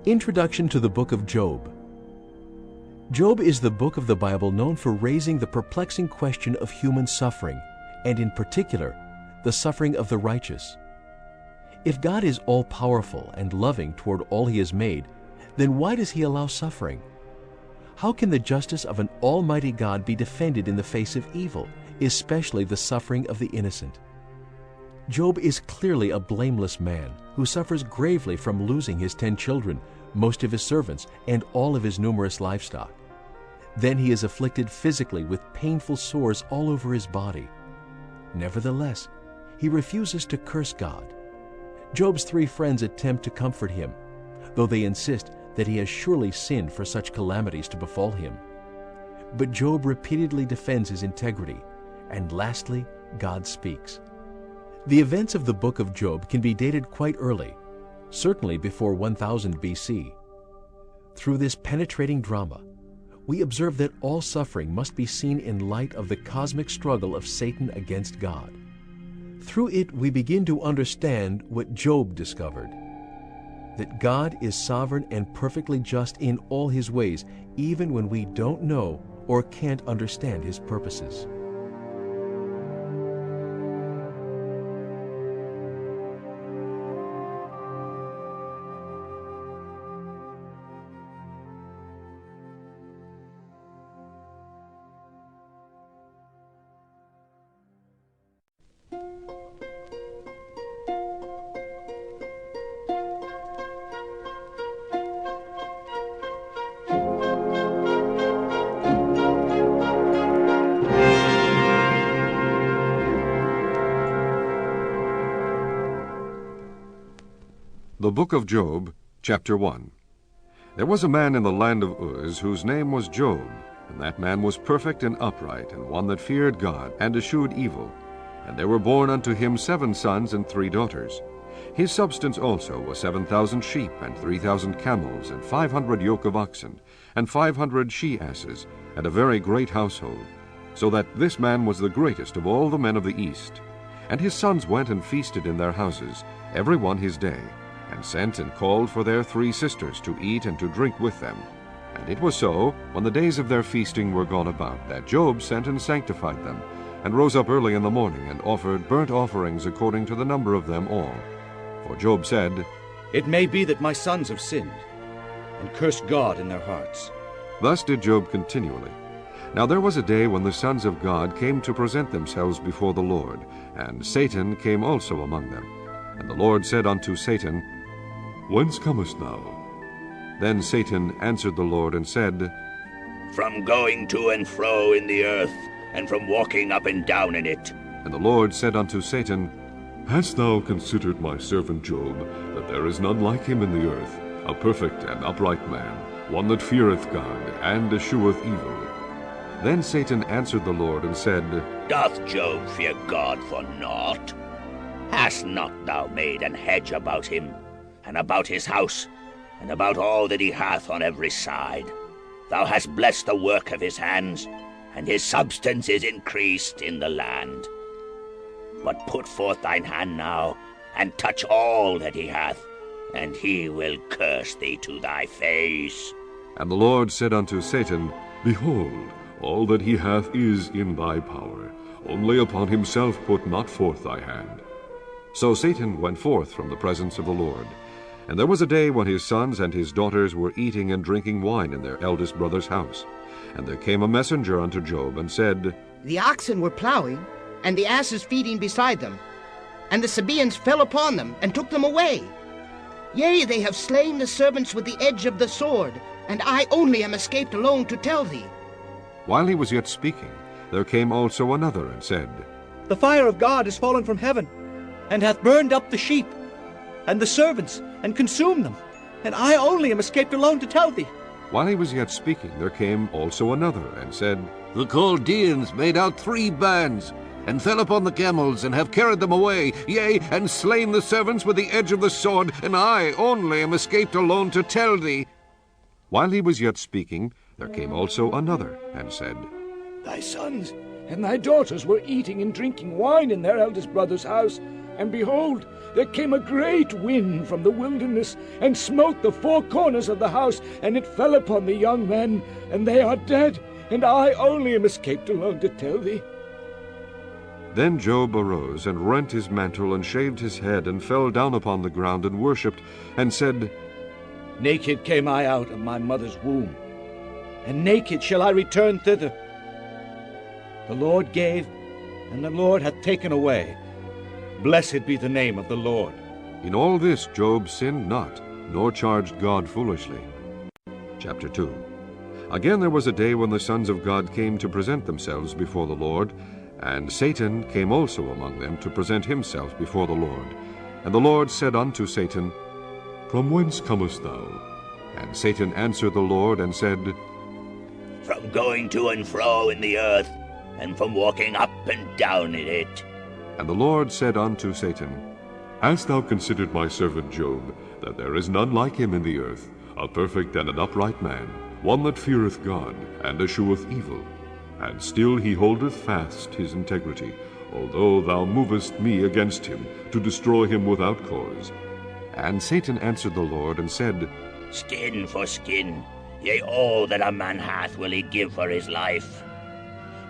Introduction to the Book of Job. Job is the book of the Bible known for raising the perplexing question of human suffering, and in particular, the suffering of the righteous. If God is all-powerful and loving toward all He has made, then why does He allow suffering? How can the justice of an almighty God be defended in the face of evil, especially the suffering of the innocent? Job is clearly a blameless man who suffers gravely from losing his 10 children, most of his servants, and all of his numerous livestock. Then he is afflicted physically with painful sores all over his body. Nevertheless, he refuses to curse God. Job's 3 friends attempt to comfort him, though they insist that he has surely sinned for such calamities to befall him. But Job repeatedly defends his integrity, and lastly, God speaks. The events of the book of Job can be dated quite early, certainly before 1000 BC. Through this penetrating drama, we observe that all suffering must be seen in light of the cosmic struggle of Satan against God. Through it, we begin to understand what Job discovered, that God is sovereign and perfectly just in all His ways, even when we don't know or can't understand His purposes. The Book of Job, Chapter 1. There was a man in the land of Uz whose name was Job, and that man was perfect and upright, and one that feared God, and eschewed evil. And there were born unto him 7 sons and 3 daughters. His substance also was 7,000 sheep, and 3,000 camels, and 500 yoke of oxen, and 500 she-asses, and a very great household, so that this man was the greatest of all the men of the east. And his sons went and feasted in their houses, every one his day, and sent and called for their 3 sisters to eat and to drink with them. And it was so, when the days of their feasting were gone about, that Job sent and sanctified them, and rose up early in the morning, and offered burnt offerings according to the number of them all. For Job said, It may be that my sons have sinned, and cursed God in their hearts. Thus did Job continually. Now there was a day when the sons of God came to present themselves before the Lord, and Satan came also among them. And the Lord said unto Satan, Whence comest thou? Then Satan answered the Lord and said, From going to and fro in the earth, and from walking up and down in it. And the Lord said unto Satan, Hast thou considered my servant Job, that there is none like him in the earth, a perfect and upright man, one that feareth God, and escheweth evil? Then Satan answered the Lord and said, Doth Job fear God for naught? Hast not thou made an hedge about him, and about his house, and about all that he hath on every side? Thou hast blessed the work of his hands, and his substance is increased in the land. But put forth thine hand now, and touch all that he hath, and he will curse thee to thy face. And the Lord said unto Satan, Behold, all that he hath is in thy power, only upon himself put not forth thy hand. So Satan went forth from the presence of the Lord. And there was a day when his sons and his daughters were eating and drinking wine in their eldest brother's house. And there came a messenger unto Job, and said, The oxen were plowing, and the asses feeding beside them. And the Sabaeans fell upon them, and took them away. Yea, they have slain the servants with the edge of the sword, and I only am escaped alone to tell thee. While he was yet speaking, there came also another, and said, The fire of God is fallen from heaven, and hath burned up the sheep, and the servants, and consumed them, and I only am escaped alone to tell thee. While he was yet speaking, there came also another, and said, The Chaldeans made out 3 bands, and fell upon the camels, and have carried them away, yea, and slain the servants with the edge of the sword, and I only am escaped alone to tell thee. While he was yet speaking, there came also another, and said, Thy sons and thy daughters were eating and drinking wine in their eldest brother's house, And behold, there came a great wind from the wilderness, and smote the four corners of the house, and it fell upon the young men, and they are dead, and I only am escaped along to tell thee. Then Job arose, and rent his mantle, and shaved his head, and fell down upon the ground, and worshipped, and said, Naked came I out of my mother's womb, and naked shall I return thither. The Lord gave, and the Lord hath taken away. Blessed be the name of the Lord. In all this Job sinned not, nor charged God foolishly. Chapter 2. Again there was a day when the sons of God came to present themselves before the Lord, and Satan came also among them to present himself before the Lord. And the Lord said unto Satan, From whence comest thou? And Satan answered the Lord, and said, From going to and fro in the earth, and from walking up and down in it. And the Lord said unto Satan, Hast thou considered my servant Job, that there is none like him in the earth, a perfect and an upright man, one that feareth God, and escheweth evil? And still he holdeth fast his integrity, although thou movest me against him, to destroy him without cause. And Satan answered the Lord, and said, Skin for skin, yea, all that a man hath will he give for his life.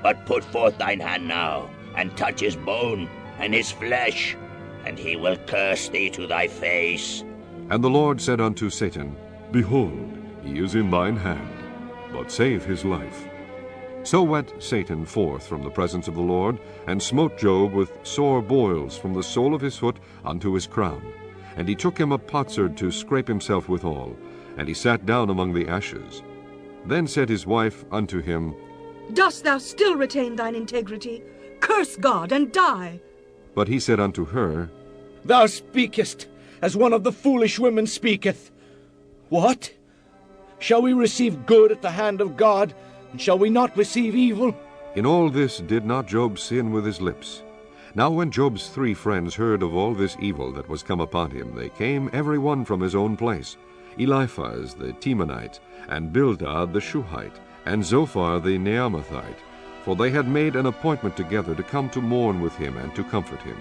But put forth thine hand now, and touch his bone and his flesh, and he will curse thee to thy face. And the Lord said unto Satan, Behold, he is in thine hand, but save his life. So went Satan forth from the presence of the Lord, and smote Job with sore boils from the sole of his foot unto his crown. And he took him a potsherd to scrape himself withal, and he sat down among the ashes. Then said his wife unto him, Dost thou still retain thine integrity? Curse God and die. But he said unto her, Thou speakest as one of the foolish women speaketh. What? Shall we receive good at the hand of God, and shall we not receive evil? In all this did not Job sin with his lips. Now when Job's 3 friends heard of all this evil that was come upon him, they came every one from his own place, Eliphaz the Temanite, and Bildad the Shuhite, and Zophar the Naamathite, for they had made an appointment together to come to mourn with him and to comfort him.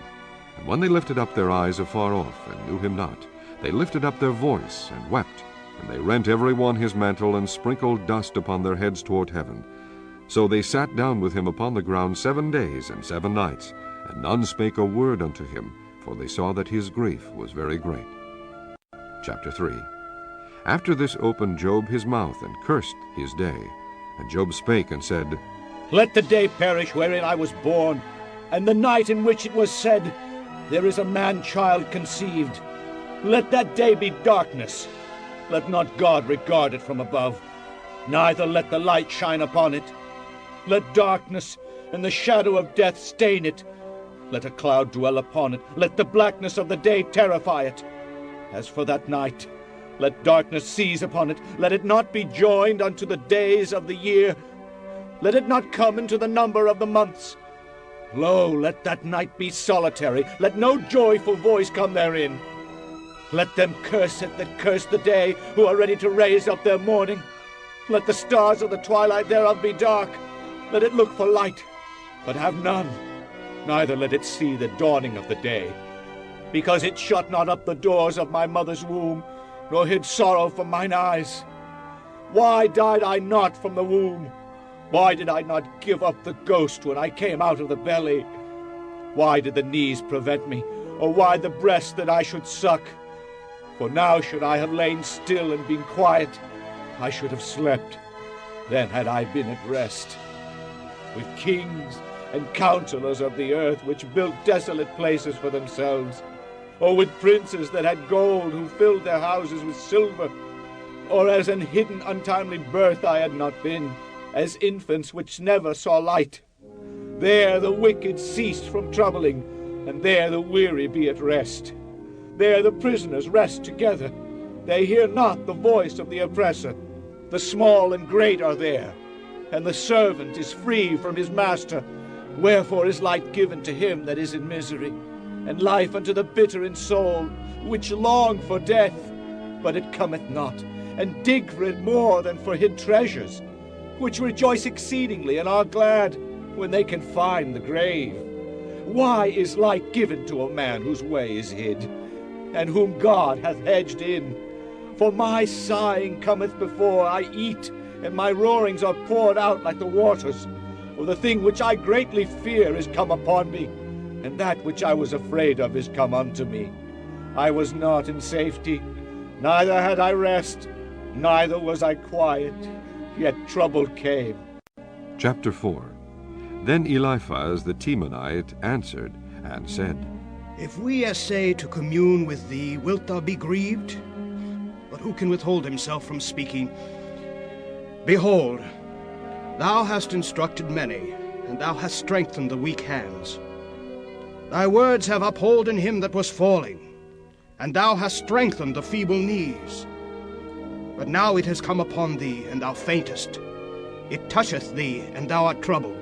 And when they lifted up their eyes afar off, and knew him not, they lifted up their voice, and wept, and they rent every one his mantle, and sprinkled dust upon their heads toward heaven. So they sat down with him upon the ground 7 days and 7 nights, and none spake a word unto him, for they saw that his grief was very great. Chapter 3. After this opened Job his mouth, and cursed his day. And Job spake and said, Let the day perish wherein I was born, and the night in which it was said, There is a man-child conceived. Let that day be darkness. Let not God regard it from above, neither let the light shine upon it. Let darkness and the shadow of death stain it. Let a cloud dwell upon it. Let the blackness of the day terrify it. As for that night, let darkness seize upon it. Let it not be joined unto the days of the year. Let it not come into the number of the months. Lo, let that night be solitary. Let no joyful voice come therein. Let them curse it that curse the day, who are ready to raise up their mourning. Let the stars of the twilight thereof be dark. Let it look for light, but have none. Neither let it see the dawning of the day. Because it shut not up the doors of my mother's womb, nor hid sorrow from mine eyes. Why died I not from the womb? Why did I not give up the ghost when I came out of the belly? Why did the knees prevent me, or why the breast that I should suck? For now should I have lain still and been quiet, I should have slept. Then had I been at rest. With kings and counselors of the earth, which built desolate places for themselves, or with princes that had gold, who filled their houses with silver, or as an hidden untimely birth I had not been, as infants which never saw light. There the wicked ceased from troubling, and there the weary be at rest. There the prisoners rest together. They hear not the voice of the oppressor. The small and great are there, and the servant is free from his master. Wherefore is light given to him that is in misery, and life unto the bitter in soul, which long for death, but it cometh not, and dig for it more than for hid treasures, which rejoice exceedingly and are glad when they can find the grave. Why is light given to a man whose way is hid, and whom God hath hedged in? For my sighing cometh before I eat, and my roarings are poured out like the waters. For the thing which I greatly fear is come upon me, and that which I was afraid of is come unto me. I was not in safety, neither had I rest, neither was I quiet, yet trouble came. Chapter 4. Then Eliphaz the Temanite answered and said, If we essay to commune with thee, wilt thou be grieved? But who can withhold himself from speaking? Behold, thou hast instructed many, and thou hast strengthened the weak hands. Thy words have upholden him that was falling, and thou hast strengthened the feeble knees. But now it has come upon thee, and thou faintest. It toucheth thee, and thou art troubled.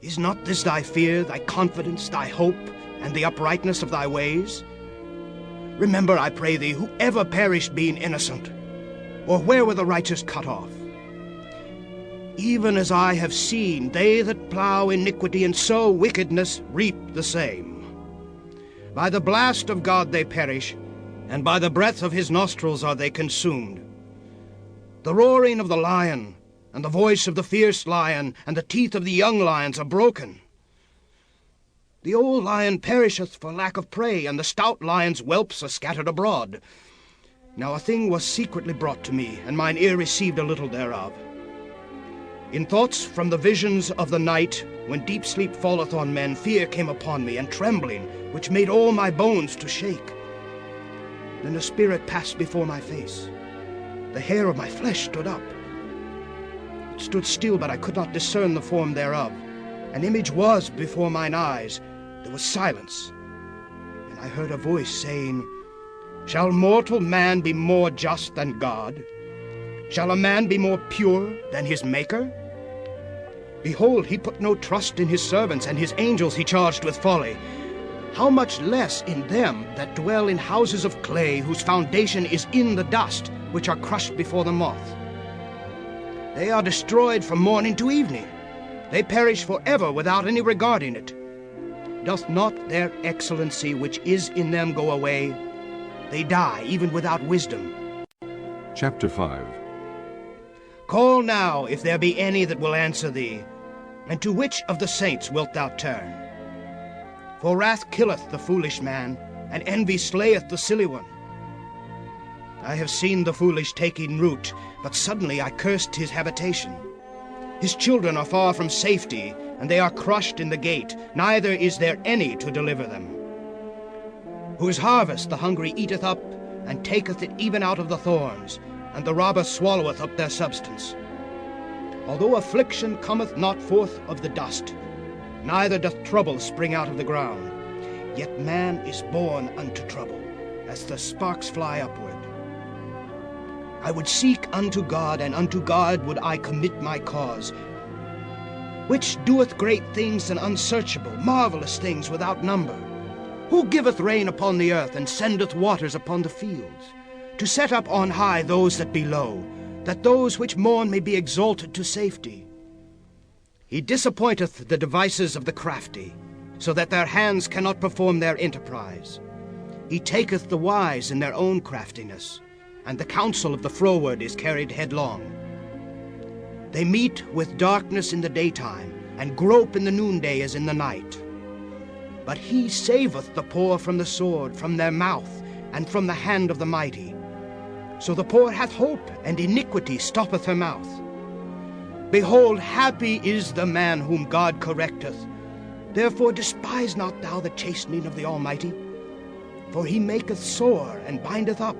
Is not this thy fear, thy confidence, thy hope, and the uprightness of thy ways? Remember, I pray thee, who ever perished being innocent, or where were the righteous cut off? Even as I have seen, they that plough iniquity and sow wickedness reap the same. By the blast of God they perish, and by the breath of his nostrils are they consumed. The roaring of the lion, and the voice of the fierce lion, and the teeth of the young lions are broken. The old lion perisheth for lack of prey, and the stout lion's whelps are scattered abroad. Now a thing was secretly brought to me, and mine ear received a little thereof. In thoughts from the visions of the night, when deep sleep falleth on men, fear came upon me, and trembling, which made all my bones to shake. Then a spirit passed before my face. The hair of my flesh stood up. It stood still, but I could not discern the form thereof. An image was before mine eyes. There was silence. And I heard a voice saying, Shall mortal man be more just than God? Shall a man be more pure than his Maker? Behold, he put no trust in his servants, and his angels he charged with folly. How much less in them that dwell in houses of clay, whose foundation is in the dust, which are crushed before the moth. They are destroyed from morning to evening. They perish forever without any regard in it. Doth not their excellency which is in them go away? They die even without wisdom. Chapter 5. Call now, if there be any that will answer thee, and to which of the saints wilt thou turn? For wrath killeth the foolish man, and envy slayeth the silly one. I have seen the foolish taking root, but suddenly I cursed his habitation. His children are far from safety, and they are crushed in the gate, neither is there any to deliver them. Whose harvest the hungry eateth up, and taketh it even out of the thorns, and the robber swalloweth up their substance. Although affliction cometh not forth of the dust, neither doth trouble spring out of the ground, yet man is born unto trouble, as the sparks fly upward. I would seek unto God, and unto God would I commit my cause, which doeth great things and unsearchable, marvelous things without number, who giveth rain upon the earth, and sendeth waters upon the fields, to set up on high those that be low, that those which mourn may be exalted to safety. He disappointeth the devices of the crafty, so that their hands cannot perform their enterprise. He taketh the wise in their own craftiness, and the counsel of the froward is carried headlong. They meet with darkness in the daytime, and grope in the noonday as in the night. But he saveth the poor from the sword, from their mouth, and from the hand of the mighty. So the poor hath hope, and iniquity stoppeth her mouth. Behold, happy is the man whom God correcteth. Therefore despise not thou the chastening of the Almighty. For he maketh sore, and bindeth up.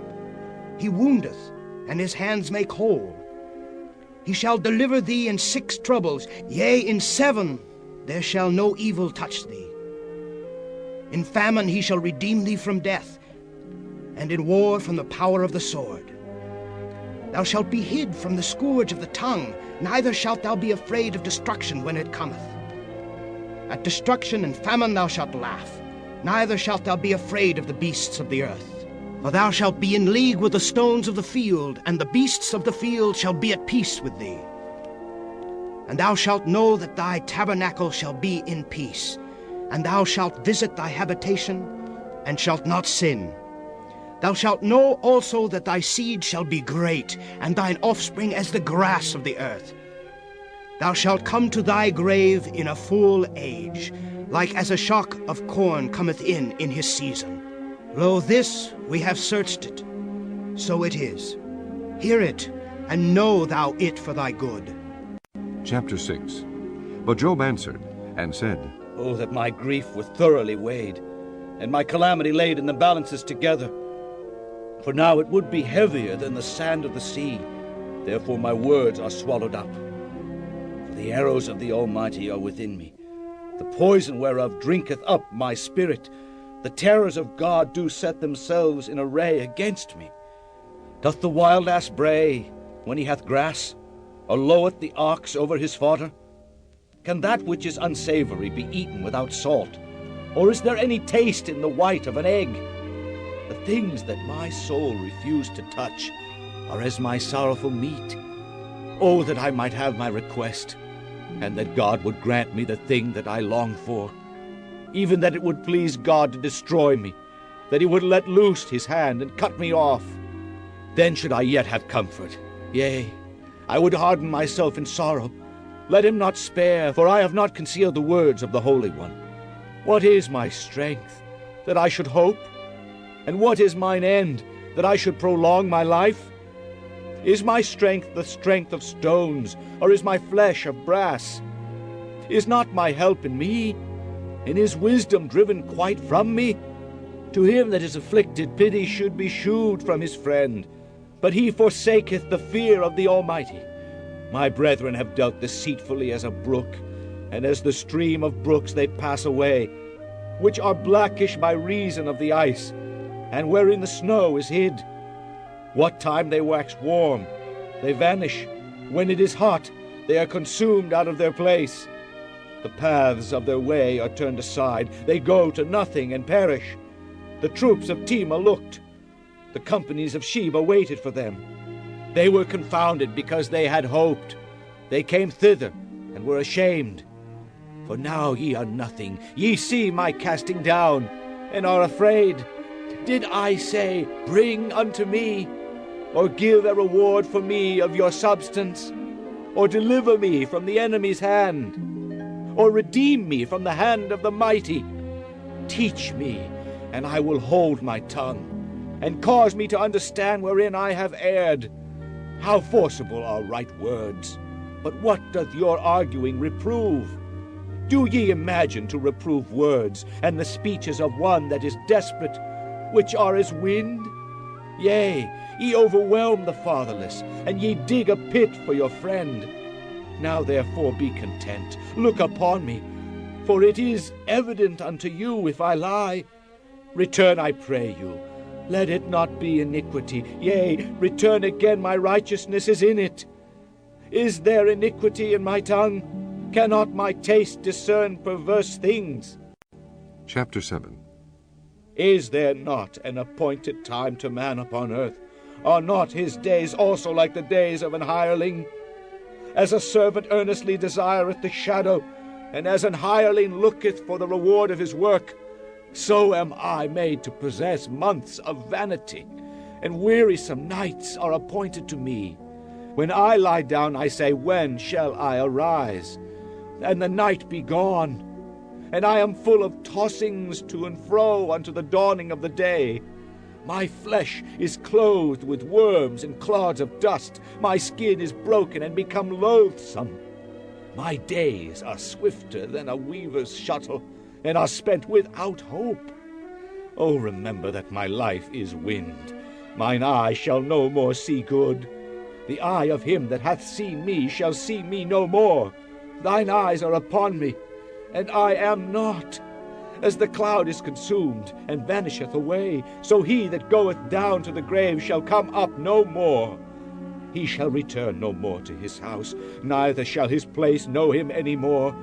He woundeth, and his hands make whole. He shall deliver thee in 6 troubles, yea, in 7 there shall no evil touch thee. In famine he shall redeem thee from death, and in war from the power of the sword. Thou shalt be hid from the scourge of the tongue, neither shalt thou be afraid of destruction when it cometh. At destruction and famine thou shalt laugh, neither shalt thou be afraid of the beasts of the earth. For thou shalt be in league with the stones of the field, and the beasts of the field shall be at peace with thee. And thou shalt know that thy tabernacle shall be in peace, and thou shalt visit thy habitation, and shalt not sin. Thou shalt know also that thy seed shall be great, and thine offspring as the grass of the earth. Thou shalt come to thy grave in a full age, like as a shock of corn cometh in his season. Lo, this we have searched it, so it is. Hear it, and know thou it for thy good. Chapter 6. But Job answered and said, Oh, that my grief were thoroughly weighed, and my calamity laid in the balances together. For now it would be heavier than the sand of the sea. Therefore my words are swallowed up. For the arrows of the Almighty are within me. The poison whereof drinketh up my spirit. The terrors of God do set themselves in array against me. Doth the wild ass bray when he hath grass, or loweth the ox over his fodder? Can that which is unsavory be eaten without salt? Or is there any taste in the white of an egg? The things that my soul refused to touch are as my sorrowful meat. Oh, that I might have my request, and that God would grant me the thing that I long for, even that it would please God to destroy me, that he would let loose his hand and cut me off. Then should I yet have comfort. Yea, I would harden myself in sorrow. Let him not spare, for I have not concealed the words of the Holy One. What is my strength, that I should hope? And what is mine end, that I should prolong my life? Is my strength the strength of stones, or is my flesh of brass? Is not my help in me, and is wisdom driven quite from me? To him that is afflicted pity should be shewed from his friend, but he forsaketh the fear of the Almighty. My brethren have dealt deceitfully as a brook, and as the stream of brooks they pass away, which are blackish by reason of the ice, and wherein the snow is hid. What time they wax warm, they vanish. When it is hot, they are consumed out of their place. The paths of their way are turned aside. They go to nothing and perish. The troops of Tema looked. The companies of Sheba waited for them. They were confounded because they had hoped. They came thither and were ashamed. For now ye are nothing. Ye see my casting down, and are afraid. Did I say, Bring unto me, or give a reward for me of your substance, or deliver me from the enemy's hand, or redeem me from the hand of the mighty? Teach me, and I will hold my tongue, and cause me to understand wherein I have erred. How forcible are right words! But what doth your arguing reprove? Do ye imagine to reprove words, and the speeches of one that is desperate, which are as wind? Yea, ye overwhelm the fatherless, and ye dig a pit for your friend. Now therefore be content, look upon me, for it is evident unto you if I lie. Return, I pray you, let it not be iniquity. Yea, return again, my righteousness is in it. Is there iniquity in my tongue? Cannot my taste discern perverse things? Chapter 7. Is there not an appointed time to man upon earth? Are not his days also like the days of an hireling? As a servant earnestly desireth the shadow, and as an hireling looketh for the reward of his work, so am I made to possess months of vanity, and wearisome nights are appointed to me. When I lie down, I say, When shall I arise? And the night be gone, and I am full of tossings to and fro unto the dawning of the day. My flesh is clothed with worms and clods of dust. My skin is broken and become loathsome. My days are swifter than a weaver's shuttle, and are spent without hope. Oh, remember that my life is wind. Mine eye shall no more see good. The eye of him that hath seen me shall see me no more. Thine eyes are upon me, and I am not. As the cloud is consumed, and vanisheth away, so he that goeth down to the grave shall come up no more. He shall return no more to his house, neither shall his place know him any more.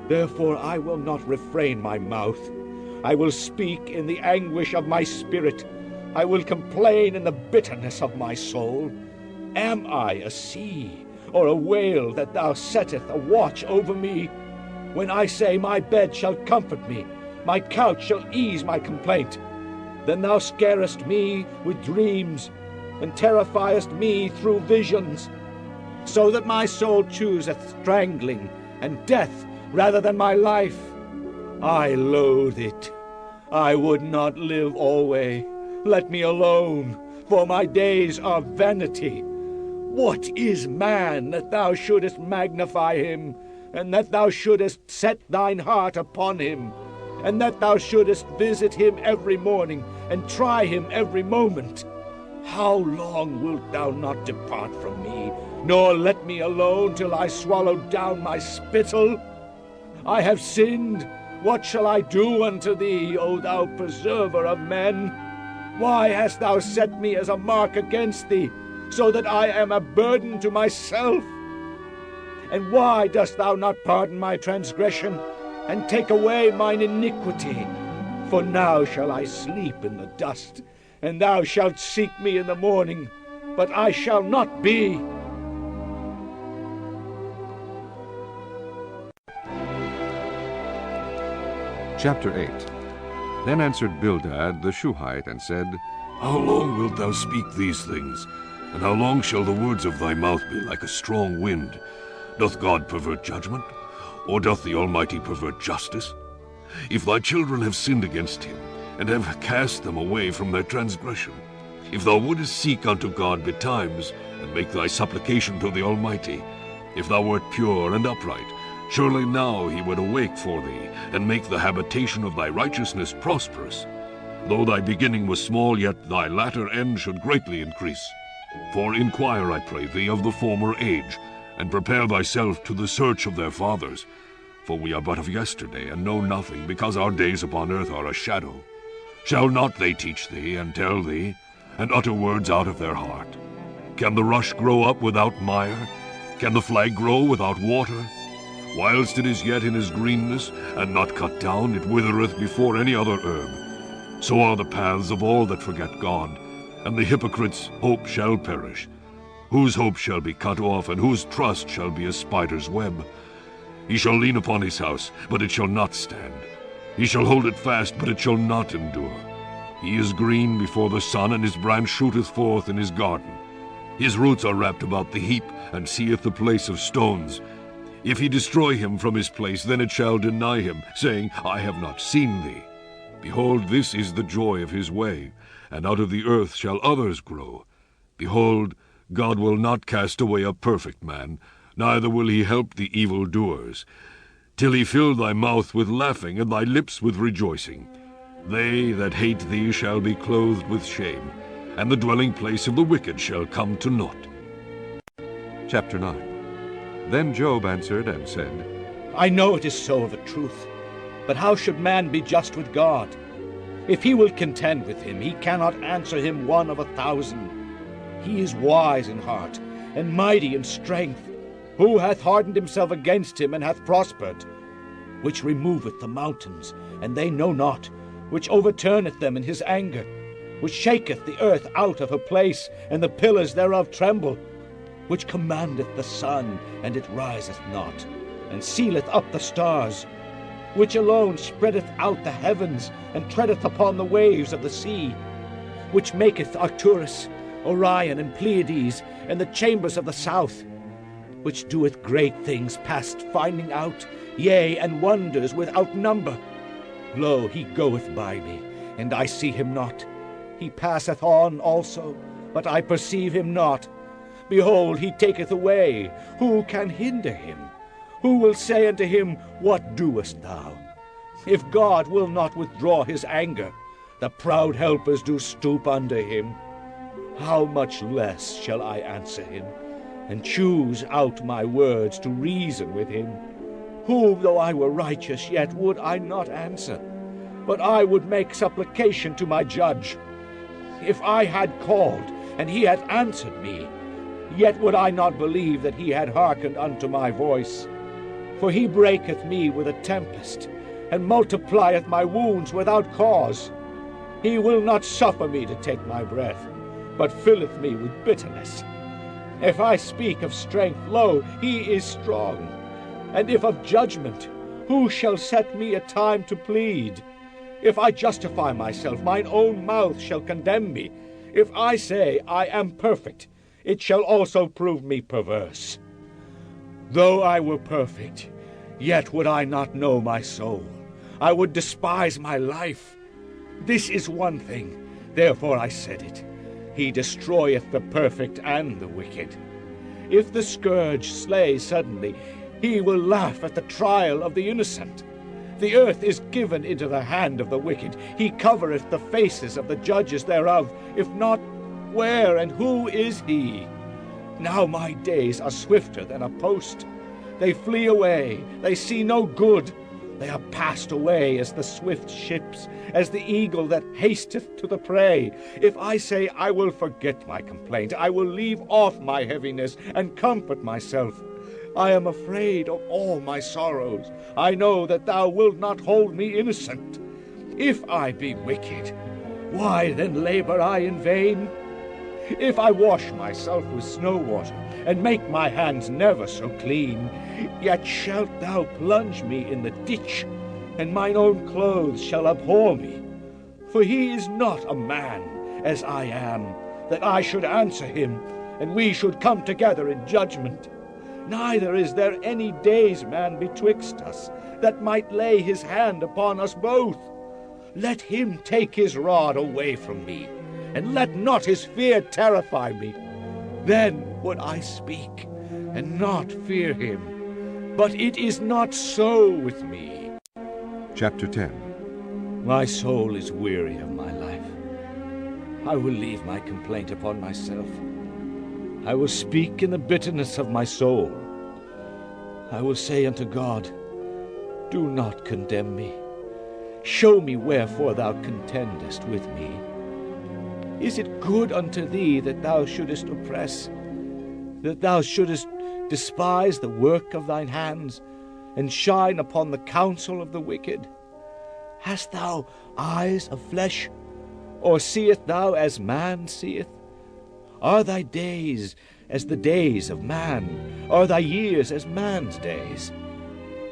Therefore I will not refrain my mouth. I will speak in the anguish of my spirit. I will complain in the bitterness of my soul. Am I a sea, or a whale, that thou settest a watch over me? when I say, my bed shall comfort me, my couch shall ease my complaint. Then thou scarest me with dreams, and terrifiest me through visions, so that my soul chooseth strangling and death rather than my life. I loathe it. I would not live alway. Let me alone, for my days are vanity. What is man, that thou shouldest magnify him, and that thou shouldest set thine heart upon him, and that thou shouldest visit him every morning, and try him every moment? How long wilt thou not depart from me, nor let me alone till I swallow down my spittle? I have sinned. What shall I do unto thee, O thou preserver of men? Why hast thou set me as a mark against thee, so that I am a burden to myself? And why dost thou not pardon my transgression, and take away mine iniquity? For now shall I sleep in the dust, and thou shalt seek me in the morning, but I shall not be. Chapter 8. Then answered Bildad the Shuhite, and said, How long wilt thou speak these things? And how long shall the words of thy mouth be like a strong wind? Doth God pervert judgment? Or doth the Almighty pervert justice? If thy children have sinned against him, and have cast them away from their transgression, if thou wouldest seek unto God betimes, and make thy supplication to the Almighty, if thou wert pure and upright, surely now he would awake for thee, and make the habitation of thy righteousness prosperous. Though thy beginning was small, yet thy latter end should greatly increase. For inquire, I pray thee, of the former age, and prepare thyself to the search of their fathers. For we are but of yesterday, and know nothing, because our days upon earth are a shadow. Shall not they teach thee, and tell thee, and utter words out of their heart? Can the rush grow up without mire? Can the flag grow without water? Whilst it is yet in his greenness, and not cut down, it withereth before any other herb. So are the paths of all that forget God, and the hypocrites' hope shall perish. Whose hope shall be cut off, and whose trust shall be a spider's web? He shall lean upon his house, but it shall not stand. He shall hold it fast, but it shall not endure. He is green before the sun, and his branch shooteth forth in his garden. His roots are wrapped about the heap, and seeth the place of stones. If he destroy him from his place, then it shall deny him, saying, I have not seen thee. Behold, this is the joy of his way, and out of the earth shall others grow. Behold, God will not cast away a perfect man, neither will he help the evildoers, till he fill thy mouth with laughing, and thy lips with rejoicing. They that hate thee shall be clothed with shame, and the dwelling place of the wicked shall come to naught. Chapter 9. Then Job answered and said, I know it is so of a truth, but how should man be just with God? If he will contend with him, he cannot answer him 1 of 1,000. He is wise in heart, and mighty in strength. Who hath hardened himself against him, and hath prospered? Which removeth the mountains, and they know not, which overturneth them in his anger, which shaketh the earth out of her place, and the pillars thereof tremble, which commandeth the sun, and it riseth not, and sealeth up the stars, which alone spreadeth out the heavens, and treadeth upon the waves of the sea, which maketh Arcturus, Orion, and Pleiades, and the chambers of the south, which doeth great things past finding out, yea, and wonders without number. Lo, he goeth by me, and I see him not. He passeth on also, but I perceive him not. Behold, he taketh away. Who can hinder him? Who will say unto him, What doest thou? If God will not withdraw his anger, the proud helpers do stoop under him. How much less shall I answer him, and choose out my words to reason with him? Who, though I were righteous, yet would I not answer, but I would make supplication to my judge. If I had called, and he had answered me, yet would I not believe that he had hearkened unto my voice. For he breaketh me with a tempest, and multiplieth my wounds without cause. He will not suffer me to take my breath, but filleth me with bitterness. If I speak of strength, lo, he is strong. And if of judgment, Who shall set me a time to plead? If I justify myself, mine own mouth shall condemn me. If I say I am perfect, it shall also prove me perverse. Though I were perfect, yet would I not know my soul. I would despise my life. This is one thing, therefore I said it. He destroyeth the perfect and the wicked. If the scourge slay suddenly, he will laugh at the trial of the innocent. The earth is given into the hand of the wicked. He covereth the faces of the judges thereof. If not, where and who is he? Now my days are swifter than a post. They flee away, they see no good. They are passed away as the swift ships, as the eagle that hasteth to the prey. If I say I will forget my complaint, I will leave off my heaviness and comfort myself. I am afraid of all my sorrows. I know that thou wilt not hold me innocent. If I be wicked, why then labor I in vain? If I wash myself with snow water, and make my hands never so clean, yet shalt thou plunge me in the ditch, and mine own clothes shall abhor me. For he is not a man, as I am, that I should answer him, and we should come together in judgment. Neither is there any days man betwixt us, that might lay his hand upon us both. Let him take his rod away from me, and let not his fear terrify me. Then would I speak, and not fear him. But it is not so with me. Chapter 10. My soul is weary of my life. I will leave my complaint upon myself. I will speak in the bitterness of my soul. I will say unto God, do not condemn me. Show me wherefore thou contendest with me. Is it good unto thee that thou shouldest oppress, that thou shouldest despise the work of thine hands, and shine upon the counsel of the wicked? Hast thou eyes of flesh, or seest thou as man seeth? Are thy days as the days of man? Are thy years as man's days?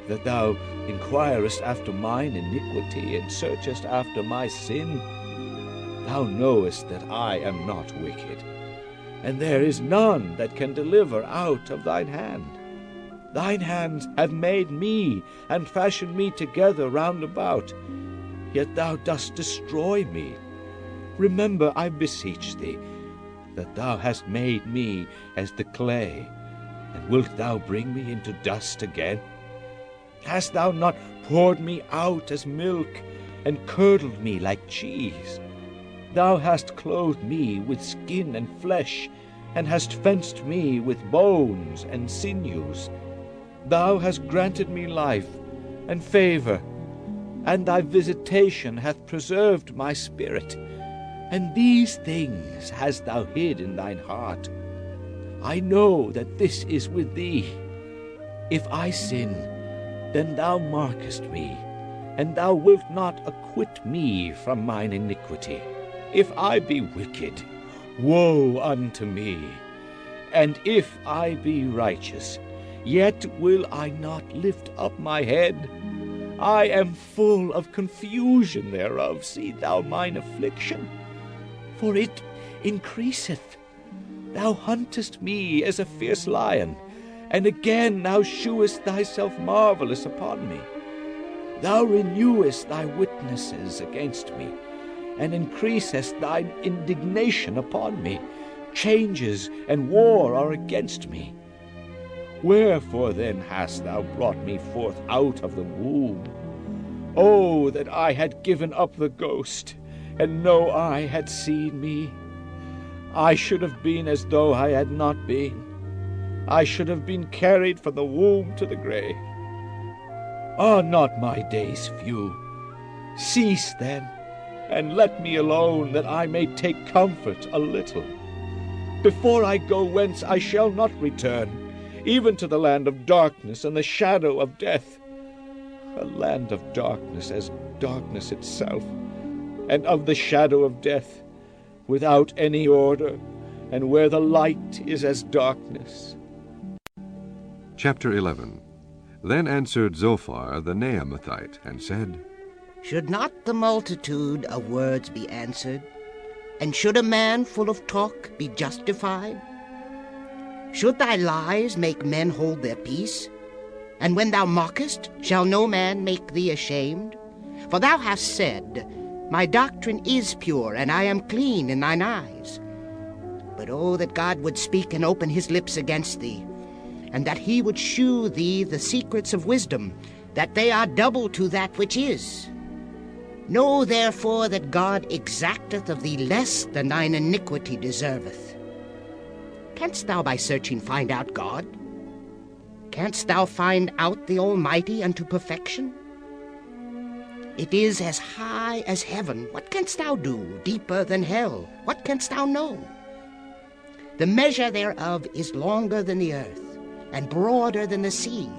That thou inquirest after mine iniquity, and searchest after my sin? Thou knowest that I am not wicked, and there is none that can deliver out of thine hand. Thine hands have made me, and fashioned me together round about, yet thou dost destroy me. Remember, I beseech thee, that thou hast made me as the clay, and wilt thou bring me into dust again? Hast thou not poured me out as milk, and curdled me like cheese? Thou hast clothed me with skin and flesh, and hast fenced me with bones and sinews. Thou hast granted me life and favor, and thy visitation hath preserved my spirit. And these things hast thou hid in thine heart. I know that this is with thee. If I sin, then thou markest me, and thou wilt not acquit me from mine iniquity. If I be wicked, woe unto me. And if I be righteous, yet will I not lift up my head. I am full of confusion thereof. See thou mine affliction, for it increaseth. Thou huntest me as a fierce lion, and again thou shewest thyself marvelous upon me. Thou renewest thy witnesses against me, and increasest thine indignation upon me. Changes and war are against me. Wherefore then hast thou brought me forth out of the womb? Oh, that I had given up the ghost, and no eye had seen me. I should have been as though I had not been. I should have been carried from the womb to the grave. Are not my days few? Cease then, and let me alone, that I may take comfort a little. Before I go whence I shall not return, even to the land of darkness and the shadow of death, a land of darkness as darkness itself, and of the shadow of death, without any order, and where the light is as darkness. Chapter 11. Then answered Zophar the Naamathite, and said, Should not the multitude of words be answered? And should a man full of talk be justified? Should thy lies make men hold their peace? And when thou mockest, shall no man make thee ashamed? For thou hast said, My doctrine is pure, and I am clean in thine eyes. But oh, that God would speak and open his lips against thee, and that he would shew thee the secrets of wisdom, that they are double to that which is. Know therefore that God exacteth of thee less than thine iniquity deserveth. Canst thou by searching find out God? Canst thou find out the Almighty unto perfection? It is as high as heaven. What canst thou do? Deeper than hell. What canst thou know? The measure thereof is longer than the earth, and broader than the sea.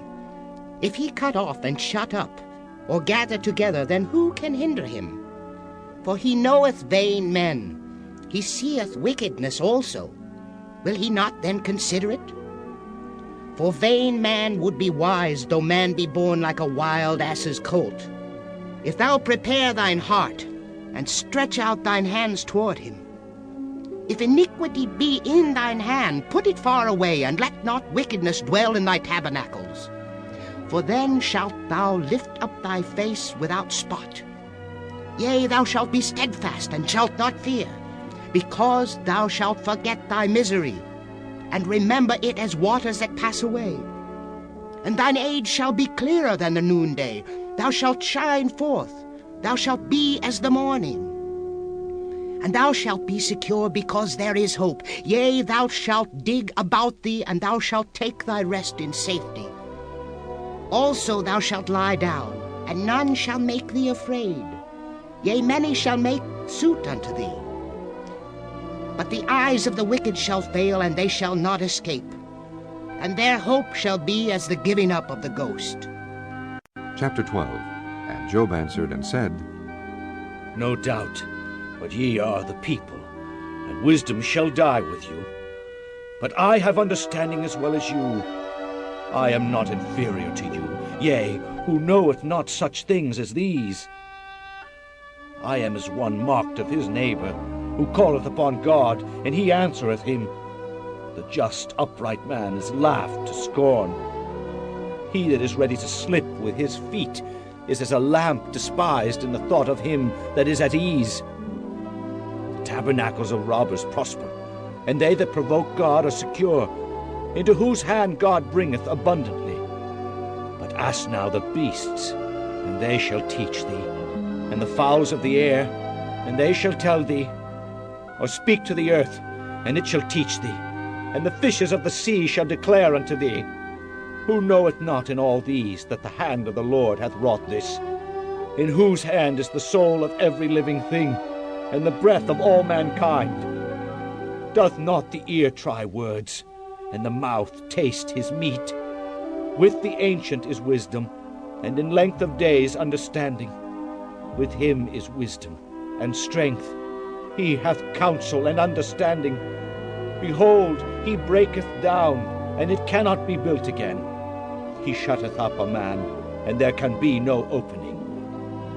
If he cut off and shut up, or gather together, then who can hinder him? For he knoweth vain men. He seeth wickedness also. Will he not then consider it? For vain man would be wise, though man be born like a wild ass's colt. If thou prepare thine heart, and stretch out thine hands toward him, if iniquity be in thine hand, put it far away, and let not wickedness dwell in thy tabernacles. For then shalt thou lift up thy face without spot. Yea, thou shalt be steadfast, and shalt not fear, because thou shalt forget thy misery, and remember it as waters that pass away. And thine age shall be clearer than the noonday. Thou shalt shine forth, thou shalt be as the morning. And thou shalt be secure, because there is hope. Yea, thou shalt dig about thee, and thou shalt take thy rest in safety. Also thou shalt lie down, and none shall make thee afraid. Yea, many shall make suit unto thee. But the eyes of the wicked shall fail, and they shall not escape. And their hope shall be as the giving up of the ghost. Chapter 12. And Job answered and said, No doubt, but ye are the people, and wisdom shall die with you. But I have understanding as well as you. I am not inferior to you, yea, who knoweth not such things as these. I am as one mocked of his neighbor, who calleth upon God, and he answereth him. The just upright man is laughed to scorn. He that is ready to slip with his feet is as a lamp despised in the thought of him that is at ease. The tabernacles of robbers prosper, and they that provoke God are secure, into whose hand God bringeth abundantly. But ask now the beasts, and they shall teach thee, and the fowls of the air, and they shall tell thee. Or speak to the earth, and it shall teach thee, and the fishes of the sea shall declare unto thee. Who knoweth not in all these that the hand of the Lord hath wrought this? In whose hand is the soul of every living thing, and the breath of all mankind? Doth not the ear try words, and the mouth taste his meat? With the ancient is wisdom, and in length of days understanding. With him is wisdom and strength. He hath counsel and understanding. Behold, he breaketh down, and it cannot be built again. He shutteth up a man, and there can be no opening.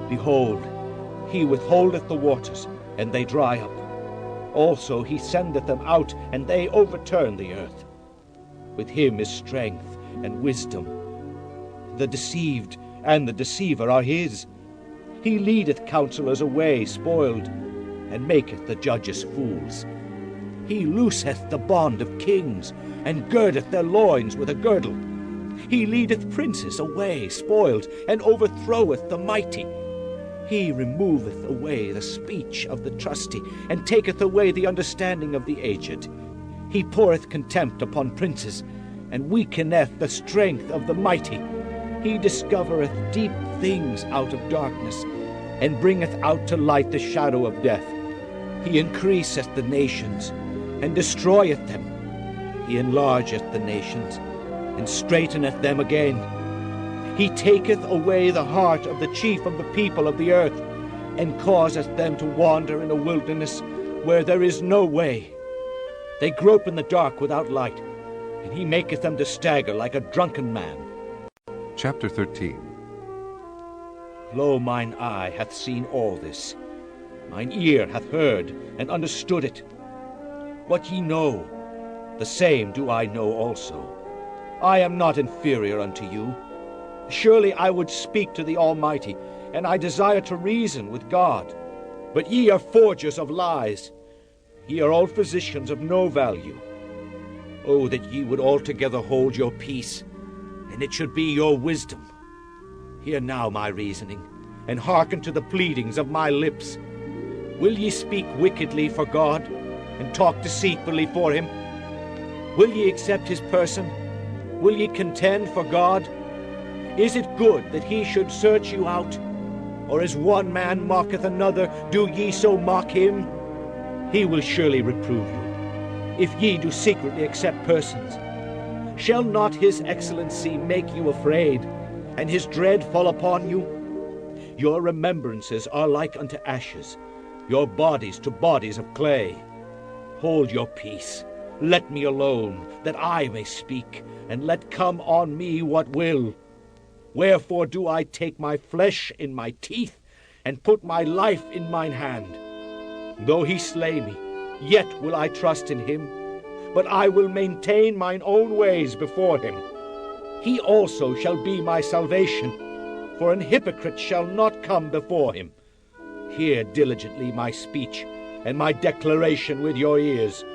Behold, he withholdeth the waters, and they dry up. Also he sendeth them out, and they overturn the earth. With him is strength and wisdom. The deceived and the deceiver are his. He leadeth counselors away spoiled, and maketh the judges fools. He looseth the bond of kings, and girdeth their loins with a girdle. He leadeth princes away spoiled, and overthroweth the mighty. He removeth away the speech of the trusty, and taketh away the understanding of the aged. He poureth contempt upon princes, and weakeneth the strength of the mighty. He discovereth deep things out of darkness, and bringeth out to light the shadow of death. He increaseth the nations, and destroyeth them. He enlargeth the nations, and straiteneth them again. He taketh away the heart of the chief of the people of the earth, and causeth them to wander in a wilderness where there is no way. They grope in the dark without light, and he maketh them to stagger like a drunken man. Chapter 13. Lo, mine eye hath seen all this, mine ear hath heard and understood it. What ye know, the same do I know also. I am not inferior unto you. Surely I would speak to the Almighty, and I desire to reason with God. But ye are forgers of lies. Ye are all physicians of no value. Oh, that ye would altogether hold your peace, and it should be your wisdom. Hear now my reasoning, and hearken to the pleadings of my lips. Will ye speak wickedly for God, and talk deceitfully for him? Will ye accept his person? Will ye contend for God? Is it good that he should search you out? Or as one man mocketh another, do ye so mock him? He will surely reprove you, if ye do secretly accept persons. Shall not his excellency make you afraid, and his dread fall upon you? Your remembrances are like unto ashes, your bodies to bodies of clay. Hold your peace, let me alone, that I may speak, and let come on me what will. Wherefore do I take my flesh in my teeth, and put my life in mine hand? Though he slay me, yet will I trust in him, but I will maintain mine own ways before him. He also shall be my salvation, for an hypocrite shall not come before him. Hear diligently my speech, and my declaration with your ears.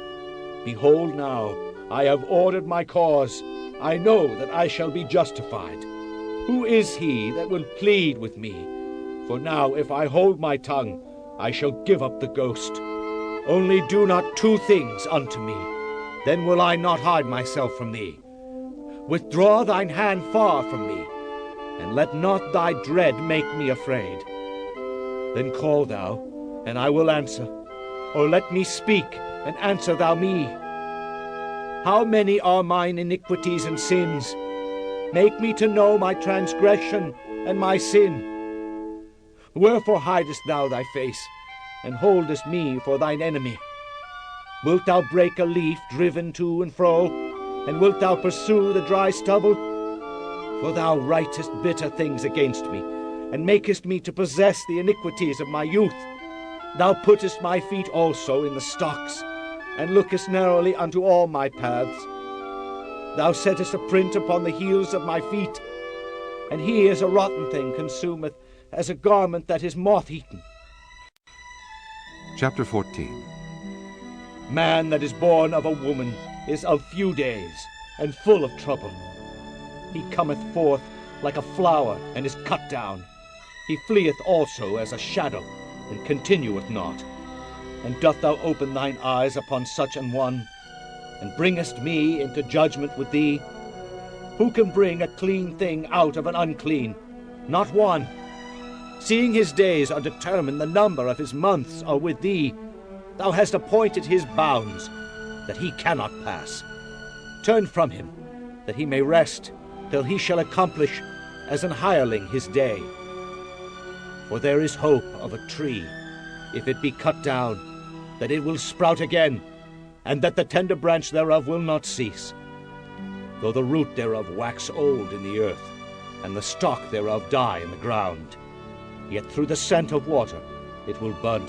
Behold now, I have ordered my cause. I know that I shall be justified. Who is he that will plead with me? For now, if I hold my tongue, I shall give up the ghost. Only do not two things unto me, then will I not hide myself from thee. Withdraw thine hand far from me, and let not thy dread make me afraid. Then call thou, and I will answer, or let me speak, and answer thou me. How many are mine iniquities and sins? Make me to know my transgression and my sin. Wherefore hidest thou thy face, and holdest me for thine enemy? Wilt thou break a leaf driven to and fro, and wilt thou pursue the dry stubble? For thou writest bitter things against me, and makest me to possess the iniquities of my youth. Thou puttest my feet also in the stocks, and lookest narrowly unto all my paths. Thou settest a print upon the heels of my feet, and he as a rotten thing consumeth, as a garment that is moth-eaten. Chapter 14. Man that is born of a woman is of few days, and full of trouble. He cometh forth like a flower, and is cut down. He fleeth also as a shadow, and continueth not. And doth thou open thine eyes upon such an one, and bringest me into judgment with thee? Who can bring a clean thing out of an unclean? Not one. Seeing his days are determined, the number of his months are with thee. Thou hast appointed his bounds, that he cannot pass. Turn from him, that he may rest, till he shall accomplish as an hireling his day. For there is hope of a tree, if it be cut down, that it will sprout again, and that the tender branch thereof will not cease. Though the root thereof wax old in the earth, and the stalk thereof die in the ground, yet through the scent of water it will bud,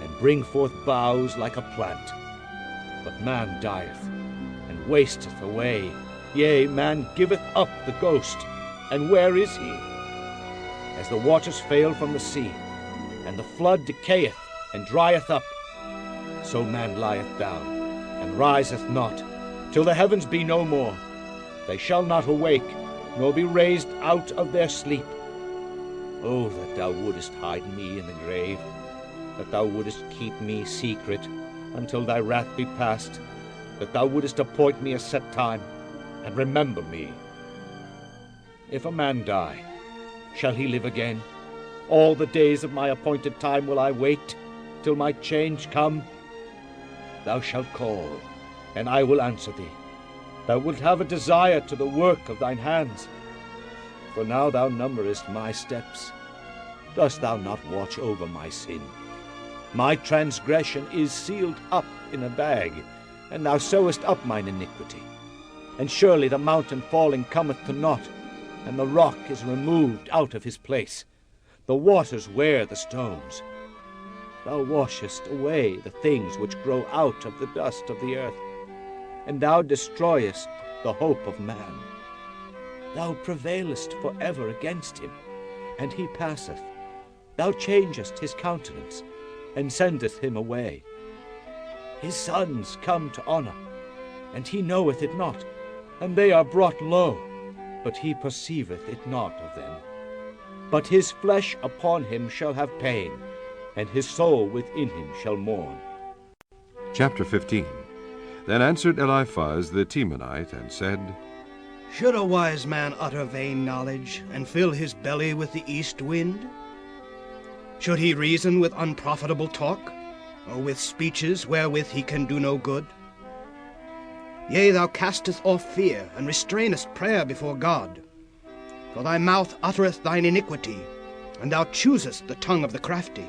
and bring forth boughs like a plant. But man dieth, and wasteth away. Yea, man giveth up the ghost, and where is he? As the waters fail from the sea, and the flood decayeth and drieth up, so man lieth down, and riseth not, till the heavens be no more. They shall not awake, nor be raised out of their sleep. Oh, that thou wouldest hide me in the grave, that thou wouldest keep me secret until thy wrath be past, that thou wouldest appoint me a set time, and remember me. If a man die, shall he live again? All the days of my appointed time will I wait, till my change come. Thou shalt call, and I will answer thee. Thou wilt have a desire to the work of thine hands. For now thou numberest my steps. Dost thou not watch over my sin? My transgression is sealed up in a bag, and thou sewest up mine iniquity. And surely the mountain falling cometh to naught. and the rock is removed out of his place. The waters wear the stones. Thou washest away the things which grow out of the dust of the earth, and thou destroyest the hope of man. Thou prevailest for ever against him, and he passeth. Thou changest his countenance, and sendeth him away. His sons come to honor, and he knoweth it not, and they are brought low, but he perceiveth it not of them. But his flesh upon him shall have pain, and his soul within him shall mourn. Chapter 15. Then answered Eliphaz the Temanite, and said, Should a wise man utter vain knowledge, and fill his belly with the east wind? Should he reason with unprofitable talk, or with speeches wherewith he can do no good? Yea, thou castest off fear, and restrainest prayer before God. For thy mouth uttereth thine iniquity, and thou choosest the tongue of the crafty.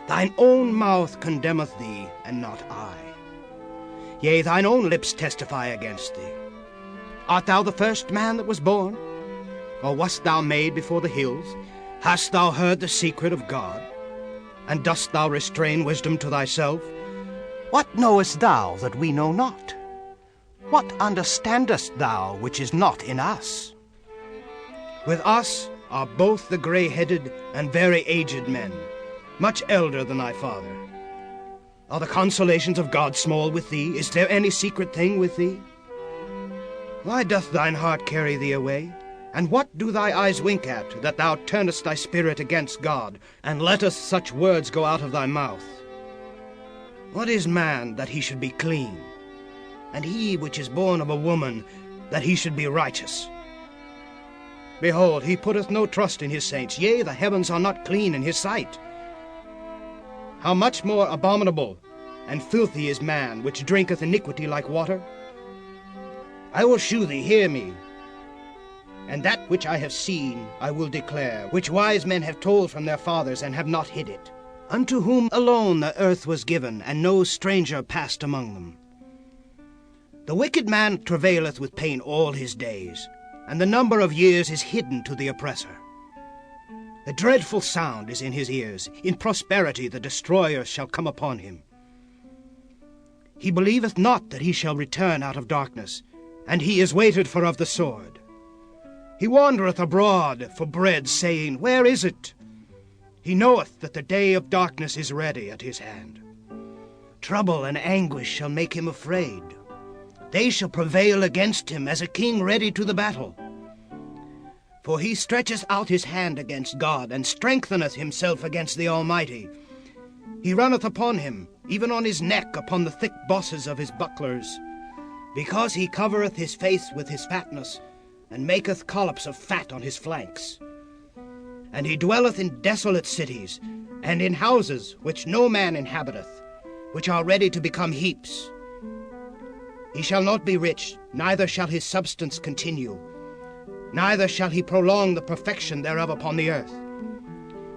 Thine own mouth condemneth thee, and not I. Yea, thine own lips testify against thee. Art thou the first man that was born? Or wast thou made before the hills? Hast thou heard the secret of God? And dost thou restrain wisdom to thyself? What knowest thou that we know not? What understandest thou which is not in us? With us are both the grey-headed and very aged men, much elder than thy father. Are the consolations of God small with thee? Is there any secret thing with thee? Why doth thine heart carry thee away? And what do thy eyes wink at, that thou turnest thy spirit against God, and lettest such words go out of thy mouth? What is man, that he should be clean? And he which is born of a woman, that he should be righteous? Behold, he putteth no trust in his saints. Yea, the heavens are not clean in his sight. How much more abominable and filthy is man, which drinketh iniquity like water? I will shew thee, hear me. And that which I have seen I will declare, which wise men have told from their fathers, and have not hid it, unto whom alone the earth was given, and no stranger passed among them. The wicked man travaileth with pain all his days, and the number of years is hidden to the oppressor. A dreadful sound is in his ears. In prosperity the destroyer shall come upon him. He believeth not that he shall return out of darkness, and he is waited for of the sword. He wandereth abroad for bread, saying, Where is it? He knoweth that the day of darkness is ready at his hand. Trouble and anguish shall make him afraid. They shall prevail against him as a king ready to the battle. For he stretcheth out his hand against God, and strengtheneth himself against the Almighty. He runneth upon him, even on his neck, upon the thick bosses of his bucklers. Because he covereth his face with his fatness, and maketh collops of fat on his flanks. And he dwelleth in desolate cities, and in houses which no man inhabiteth, which are ready to become heaps. He shall not be rich, neither shall his substance continue, neither shall he prolong the perfection thereof upon the earth.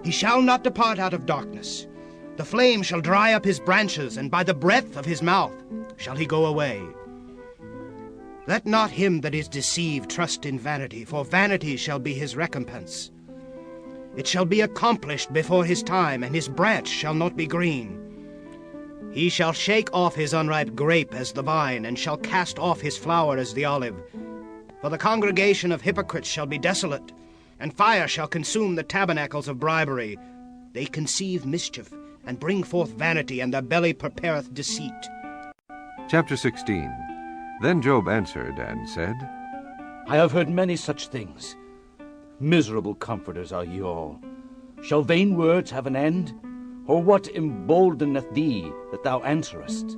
He shall not depart out of darkness. The flame shall dry up his branches, and by the breath of his mouth shall he go away. Let not him that is deceived trust in vanity, for vanity shall be his recompense. It shall be accomplished before his time, and his branch shall not be green. He shall shake off his unripe grape as the vine, and shall cast off his flower as the olive. For the congregation of hypocrites shall be desolate, and fire shall consume the tabernacles of bribery. They conceive mischief, and bring forth vanity, and their belly prepareth deceit. Chapter 16. Then Job answered and said, I have heard many such things. Miserable comforters are ye all. Shall vain words have an end? Or what emboldeneth thee that thou answerest?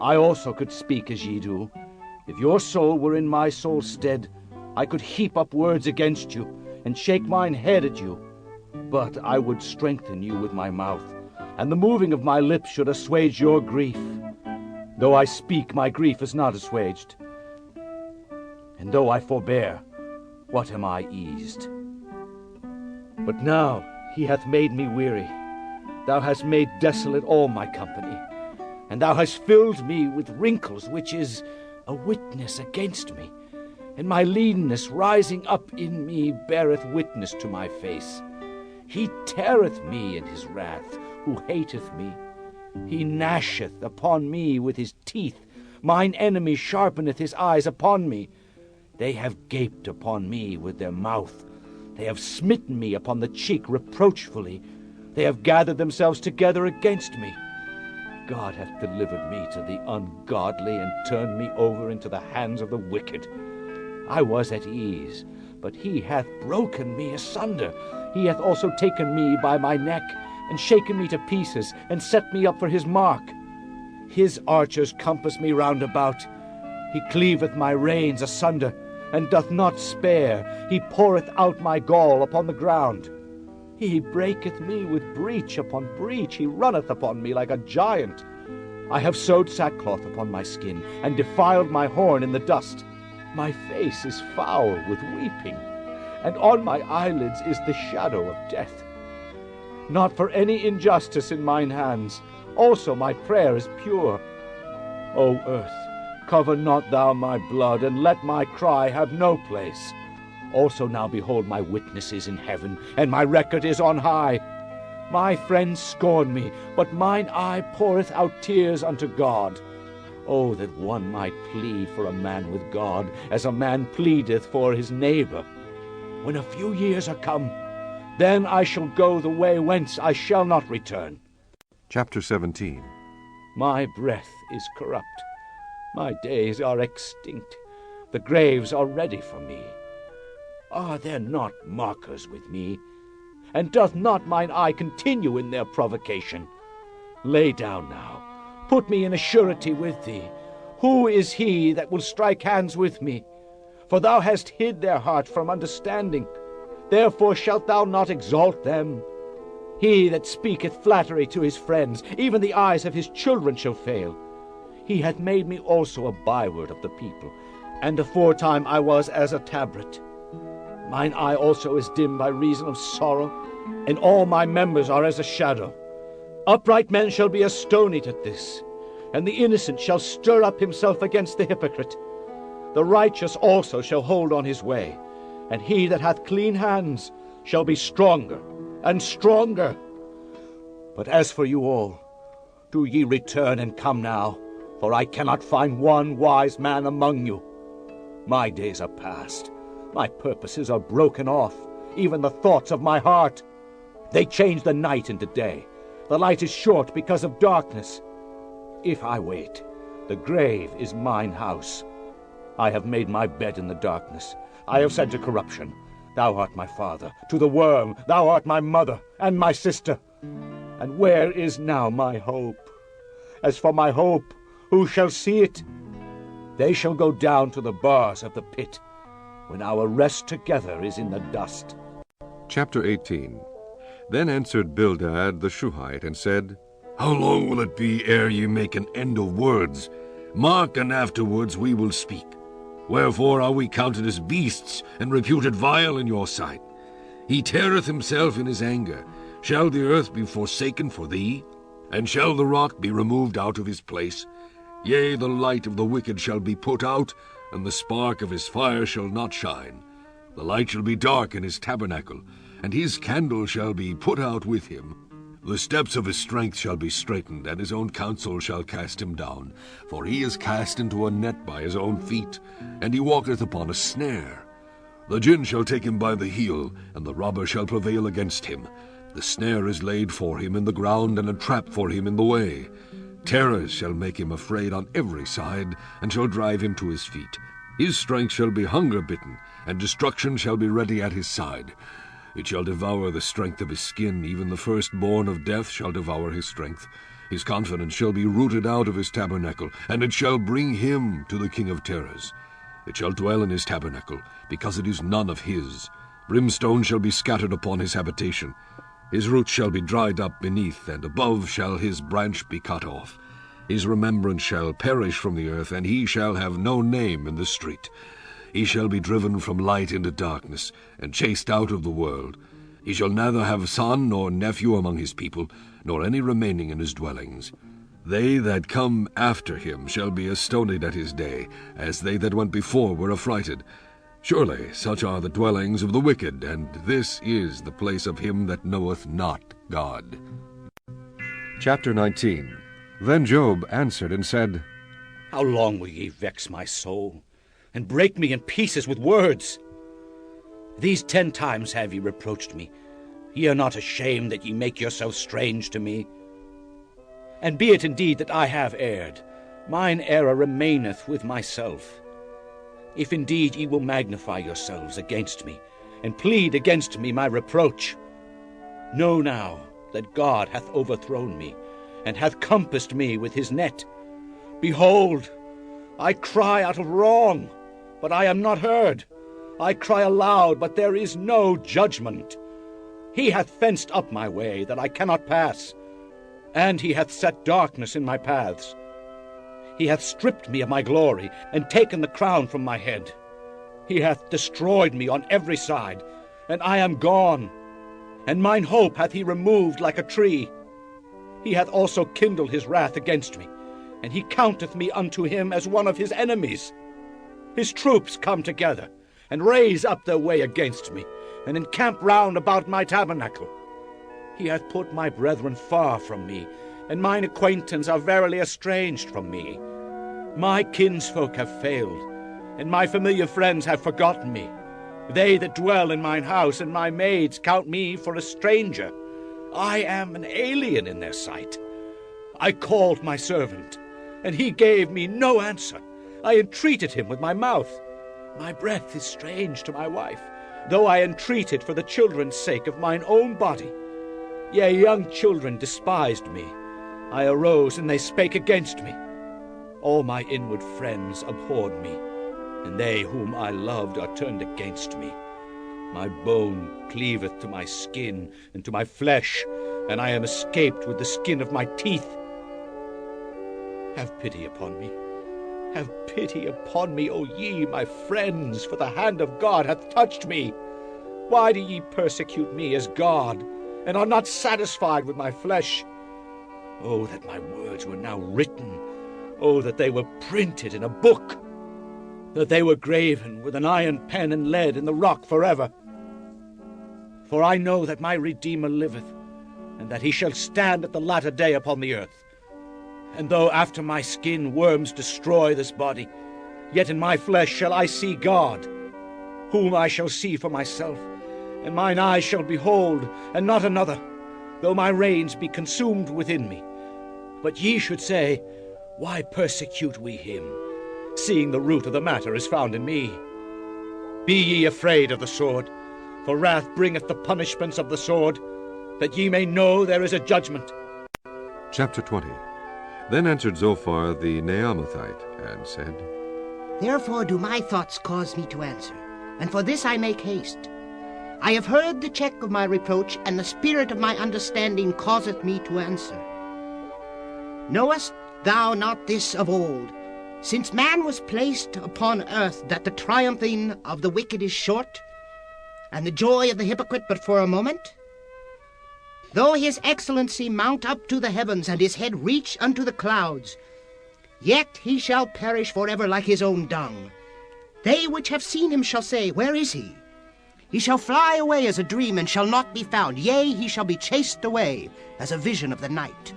I also could speak as ye do. If your soul were in my soul's stead, I could heap up words against you, and shake mine head at you. But I would strengthen you with my mouth, and the moving of my lips should assuage your grief. Though I speak, my grief is not assuaged. And though I forbear, what am I eased? But now he hath made me weary. Thou hast made desolate all my company, and thou hast filled me with wrinkles, which is a witness against me. and my leanness rising up in me beareth witness to my face. He teareth me in his wrath, who hateth me. He gnasheth upon me with his teeth. Mine enemy sharpeneth his eyes upon me. They have gaped upon me with their mouth. They have smitten me upon the cheek reproachfully. They have gathered themselves together against me. God hath delivered me to the ungodly, and turned me over into the hands of the wicked. I was at ease, but he hath broken me asunder. He hath also taken me by my neck, and shaken me to pieces, and set me up for his mark. His archers compass me round about. He cleaveth my reins asunder, and doth not spare. He poureth out my gall upon the ground. He breaketh me with breach upon breach. He runneth upon me like a giant. I have sewed sackcloth upon my skin, and defiled my horn in the dust. My face is foul with weeping, and on my eyelids is the shadow of death. Not for any injustice in mine hands. Also my prayer is pure. O earth, cover not thou my blood, and let my cry have no place. Also now behold, my witness is in heaven, and my record is on high. My friends scorn me, but mine eye poureth out tears unto God. Oh, that one might plead for a man with God, as a man pleadeth for his neighbor. When a few years are come, then I shall go the way whence I shall not return. Chapter 17. My breath is corrupt. My days are extinct. The graves are ready for me. Are there not mockers with me? And doth not mine eye continue in their provocation? Lay down now. Put me in a surety with thee. Who is he that will strike hands with me? For thou hast hid their heart from understanding. Therefore shalt thou not exalt them. He that speaketh flattery to his friends, even the eyes of his children shall fail. He hath made me also a byword of the people, and aforetime I was as a tabret. Mine eye also is dim by reason of sorrow, and all my members are as a shadow. Upright men shall be astonied at this, and the innocent shall stir up himself against the hypocrite. The righteous also shall hold on his way, and he that hath clean hands shall be stronger and stronger. But as for you all, do ye return and come now, for I cannot find one wise man among you. My days are past, my purposes are broken off, even the thoughts of my heart. They change the night into day. The light is short because of darkness. If I wait, the grave is mine house. I have made my bed in the darkness. I have said to corruption, Thou art my father. To the worm, Thou art my mother and my sister. And where is now my hope? As for my hope, who shall see it? They shall go down to the bars of the pit, when our rest together is in the dust. Chapter 18. Then answered Bildad the Shuhite, and said, How long will it be ere ye make an end of words? Mark, and afterwards we will speak. Wherefore are we counted as beasts, and reputed vile in your sight? He teareth himself in his anger. Shall the earth be forsaken for thee? And shall the rock be removed out of his place? Yea, the light of the wicked shall be put out, and the spark of his fire shall not shine. The light shall be dark in his tabernacle, and his candle shall be put out with him. The steps of his strength shall be straitened, and his own counsel shall cast him down. For he is cast into a net by his own feet, and he walketh upon a snare. The gin shall take him by the heel, and the robber shall prevail against him. The snare is laid for him in the ground, and a trap for him in the way. Terrors shall make him afraid on every side, and shall drive him to his feet. His strength shall be hunger-bitten, and destruction shall be ready at his side. It shall devour the strength of his skin, even the firstborn of death shall devour his strength. His confidence shall be rooted out of his tabernacle, and it shall bring him to the king of terrors. It shall dwell in his tabernacle, because it is none of his. Brimstone shall be scattered upon his habitation. His roots shall be dried up beneath, and above shall his branch be cut off. His remembrance shall perish from the earth, and he shall have no name in the street. He shall be driven from light into darkness, and chased out of the world. He shall neither have son nor nephew among his people, nor any remaining in his dwellings. They that come after him shall be astonied at his day, as they that went before were affrighted. Surely such are the dwellings of the wicked, and this is the place of him that knoweth not God. Chapter 19. Then Job answered and said, How long will ye vex my soul, and break me in pieces with words? These 10 times have ye reproached me. Ye are not ashamed that ye make yourselves strange to me. And be it indeed that I have erred, mine error remaineth with myself. If indeed ye will magnify yourselves against me, and plead against me my reproach, know now that God hath overthrown me, and hath compassed me with his net. Behold, I cry out of wrong, but I am not heard. I cry aloud, but there is no judgment. He hath fenced up my way, that I cannot pass, and he hath set darkness in my paths. He hath stripped me of my glory, and taken the crown from my head. He hath destroyed me on every side, and I am gone. And mine hope hath he removed like a tree. He hath also kindled his wrath against me, and he counteth me unto him as one of his enemies. His troops come together, and raise up their way against me, and encamp round about my tabernacle. He hath put my brethren far from me, and mine acquaintance are verily estranged from me. My kinsfolk have failed, and my familiar friends have forgotten me. They that dwell in mine house and my maids count me for a stranger. I am an alien in their sight. I called my servant, and he gave me no answer. I entreated him with my mouth. My breath is strange to my wife, though I entreated for the children's sake of mine own body. Yea, young children despised me. I arose, and they spake against me. All my inward friends abhorred me, and they whom I loved are turned against me. My bone cleaveth to my skin, and to my flesh, and I am escaped with the skin of my teeth. Have pity upon me. Have pity upon me, O ye, my friends, for the hand of God hath touched me. Why do ye persecute me as God, and are not satisfied with my flesh? Oh, that my words were now written. Oh, that they were printed in a book, that they were graven with an iron pen and lead in the rock forever. For I know that my Redeemer liveth, and that he shall stand at the latter day upon the earth. And though after my skin worms destroy this body, yet in my flesh shall I see God, whom I shall see for myself, and mine eyes shall behold, and not another, though my reins be consumed within me. But ye should say, Why persecute we him, seeing the root of the matter is found in me? Be ye afraid of the sword, for wrath bringeth the punishments of the sword, that ye may know there is a judgment. Chapter 20. Then answered Zophar the Naamathite, and said, Therefore do my thoughts cause me to answer, and for this I make haste. I have heard the check of my reproach, and the spirit of my understanding causeth me to answer. Knowest thou not this of old, since man was placed upon earth, that the triumphing of the wicked is short, and the joy of the hypocrite but for a moment? Though his excellency mount up to the heavens, and his head reach unto the clouds, yet he shall perish forever like his own dung. They which have seen him shall say, Where is he? He shall fly away as a dream, and shall not be found. Yea, he shall be chased away as a vision of the night.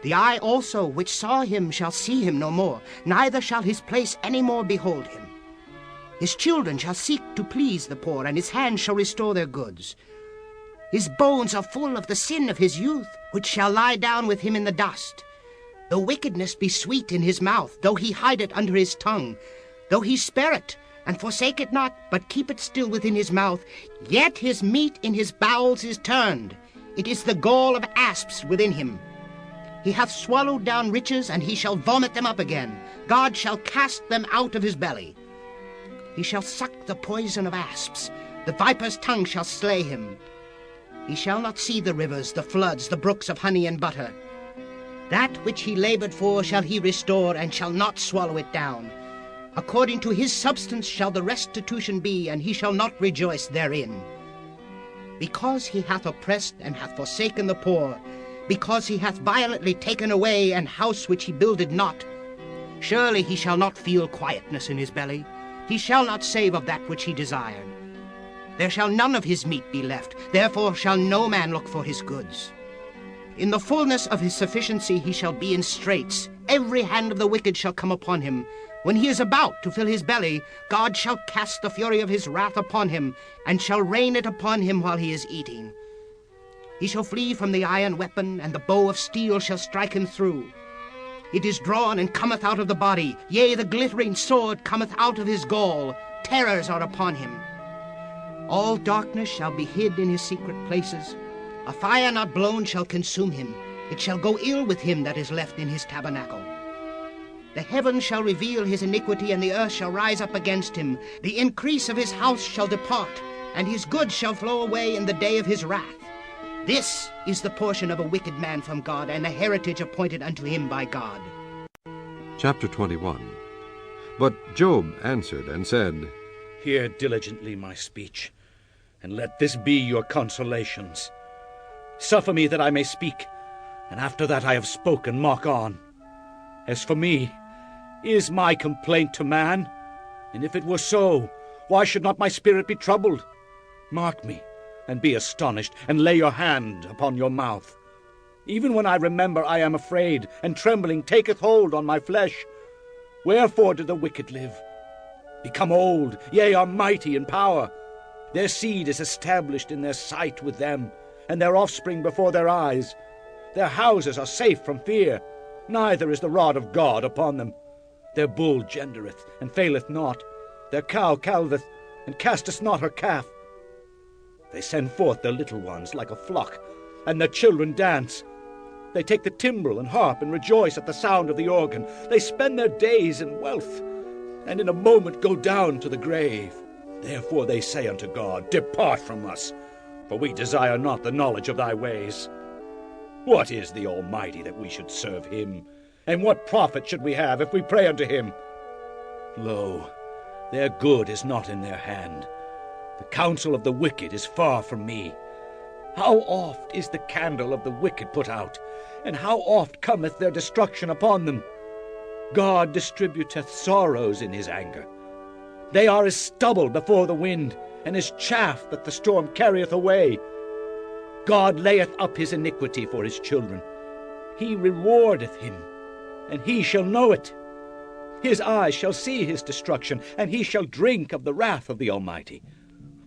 The eye also which saw him shall see him no more, neither shall his place any more behold him. His children shall seek to please the poor, and his hands shall restore their goods. His bones are full of the sin of his youth, which shall lie down with him in the dust. Though wickedness be sweet in his mouth, though he hide it under his tongue, though he spare it, and forsake it not, but keep it still within his mouth, yet his meat in his bowels is turned. It is the gall of asps within him. He hath swallowed down riches, and he shall vomit them up again. God shall cast them out of his belly. He shall suck the poison of asps. The viper's tongue shall slay him. He shall not see the rivers, the floods, the brooks of honey and butter. That which he labored for shall he restore, and shall not swallow it down. According to his substance shall the restitution be, and he shall not rejoice therein. Because he hath oppressed and hath forsaken the poor, because he hath violently taken away an house which he builded not, surely he shall not feel quietness in his belly. he shall not save of that which he desired. There shall none of his meat be left, therefore shall no man look for his goods. In the fullness of his sufficiency he shall be in straits. Every hand of the wicked shall come upon him. When he is about to fill his belly, God shall cast the fury of his wrath upon him, and shall rain it upon him while he is eating. He shall flee from the iron weapon, and the bow of steel shall strike him through. It is drawn and cometh out of the body, yea, the glittering sword cometh out of his gall. Terrors are upon him. All darkness shall be hid in his secret places. A fire not blown shall consume him. It shall go ill with him that is left in his tabernacle. The heavens shall reveal his iniquity, and the earth shall rise up against him. The increase of his house shall depart, and his goods shall flow away in the day of his wrath. This is the portion of a wicked man from God, and the heritage appointed unto him by God. Chapter 21. But Job answered and said, Hear diligently my speech, and let this be your consolations. Suffer me that I may speak, and after that I have spoken, mark on. As for me, is my complaint to man? And if it were so, why should not my spirit be troubled? Mark me, and be astonished, and lay your hand upon your mouth. Even when I remember, I am afraid, and trembling taketh hold on my flesh. Wherefore do the wicked live? Become old, yea, are mighty in power. Their seed is established in their sight with them, and their offspring before their eyes. Their houses are safe from fear, neither is the rod of God upon them. Their bull gendereth, and faileth not. Their cow calveth, and casteth not her calf. They send forth their little ones like a flock, and their children dance. They take the timbrel and harp, and rejoice at the sound of the organ. They spend their days in wealth, and in a moment go down to the grave. Therefore they say unto God, Depart from us, for we desire not the knowledge of thy ways. What is the Almighty that we should serve him? And what profit should we have if we pray unto him? Lo, their good is not in their hand. The counsel of the wicked is far from me. How oft is the candle of the wicked put out, and how oft cometh their destruction upon them? God distributeth sorrows in his anger. They are as stubble before the wind, and as chaff that the storm carrieth away. God layeth up his iniquity for his children. He rewardeth him, and he shall know it. His eyes shall see his destruction, and he shall drink of the wrath of the Almighty.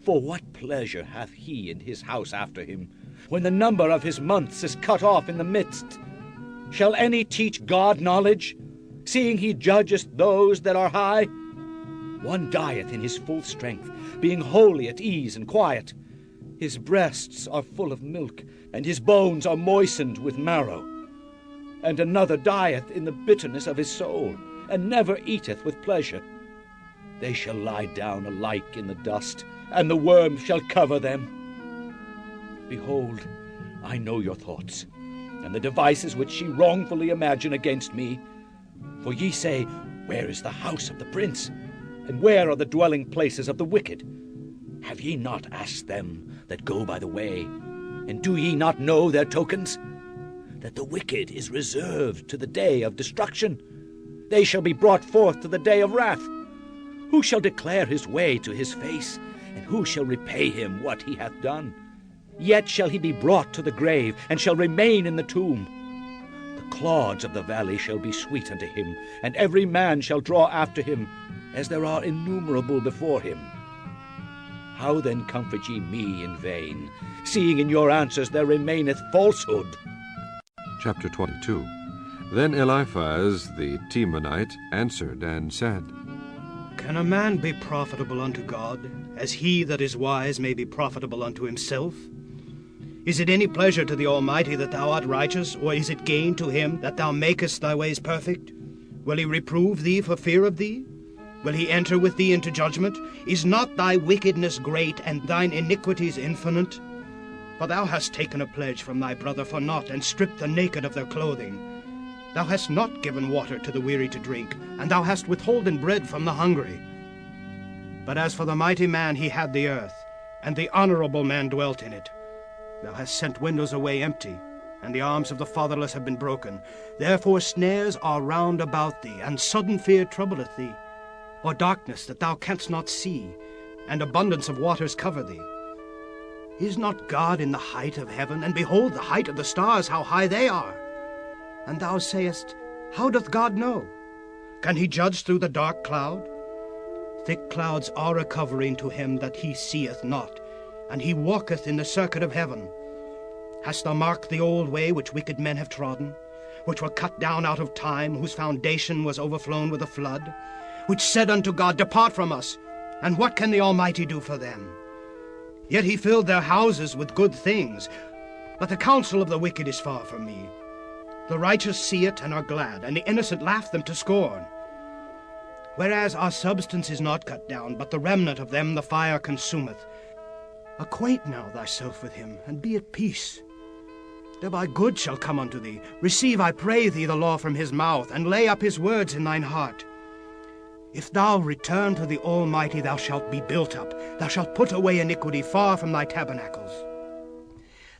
For what pleasure hath he in his house after him, when the number of his months is cut off in the midst? Shall any teach God knowledge, seeing he judgeth those that are high? One dieth in his full strength, being wholly at ease and quiet. His breasts are full of milk, and his bones are moistened with marrow. And another dieth in the bitterness of his soul, and never eateth with pleasure. They shall lie down alike in the dust, and the worm shall cover them. Behold, I know your thoughts, and the devices which ye wrongfully imagine against me. For ye say, Where is the house of the prince? And where are the dwelling places of the wicked? Have ye not asked them that go by the way? And do ye not know their tokens? That the wicked is reserved to the day of destruction. They shall be brought forth to the day of wrath. Who shall declare his way to his face? And who shall repay him what he hath done? Yet shall he be brought to the grave, and shall remain in the tomb. The clods of the valley shall be sweet unto him, and every man shall draw after him, as there are innumerable before him. How then comfort ye me in vain, seeing in your answers there remaineth falsehood? Chapter 22. Then Eliphaz the Temanite answered and said, Can a man be profitable unto God, as he that is wise may be profitable unto himself? Is it any pleasure to the Almighty that thou art righteous, or is it gain to him that thou makest thy ways perfect? Will he reprove thee for fear of thee? Will he enter with thee into judgment? Is not thy wickedness great, and thine iniquities infinite? For thou hast taken a pledge from thy brother for naught, and stripped the naked of their clothing. Thou hast not given water to the weary to drink, and thou hast withholden bread from the hungry. But as for the mighty man, he had the earth, and the honorable man dwelt in it. Thou hast sent windows away empty, and the arms of the fatherless have been broken. Therefore snares are round about thee, and sudden fear troubleth thee. or darkness that thou canst not see, and abundance of waters cover thee? Is not God in the height of heaven? And behold, the height of the stars, how high they are! And thou sayest, How doth God know? Can he judge through the dark cloud? Thick clouds are a covering to him that he seeth not, and he walketh in the circuit of heaven. Hast thou marked the old way which wicked men have trodden, which were cut down out of time, whose foundation was overflown with a flood, which said unto God, Depart from us, and what can the Almighty do for them? Yet he filled their houses with good things, but the counsel of the wicked is far from me. The righteous see it and are glad, and the innocent laugh them to scorn. Whereas our substance is not cut down, but the remnant of them the fire consumeth. Acquaint now thyself with him, and be at peace. Thereby good shall come unto thee. Receive, I pray thee, the law from his mouth, and lay up his words in thine heart. If thou return to the Almighty, thou shalt be built up. Thou shalt put away iniquity far from thy tabernacles.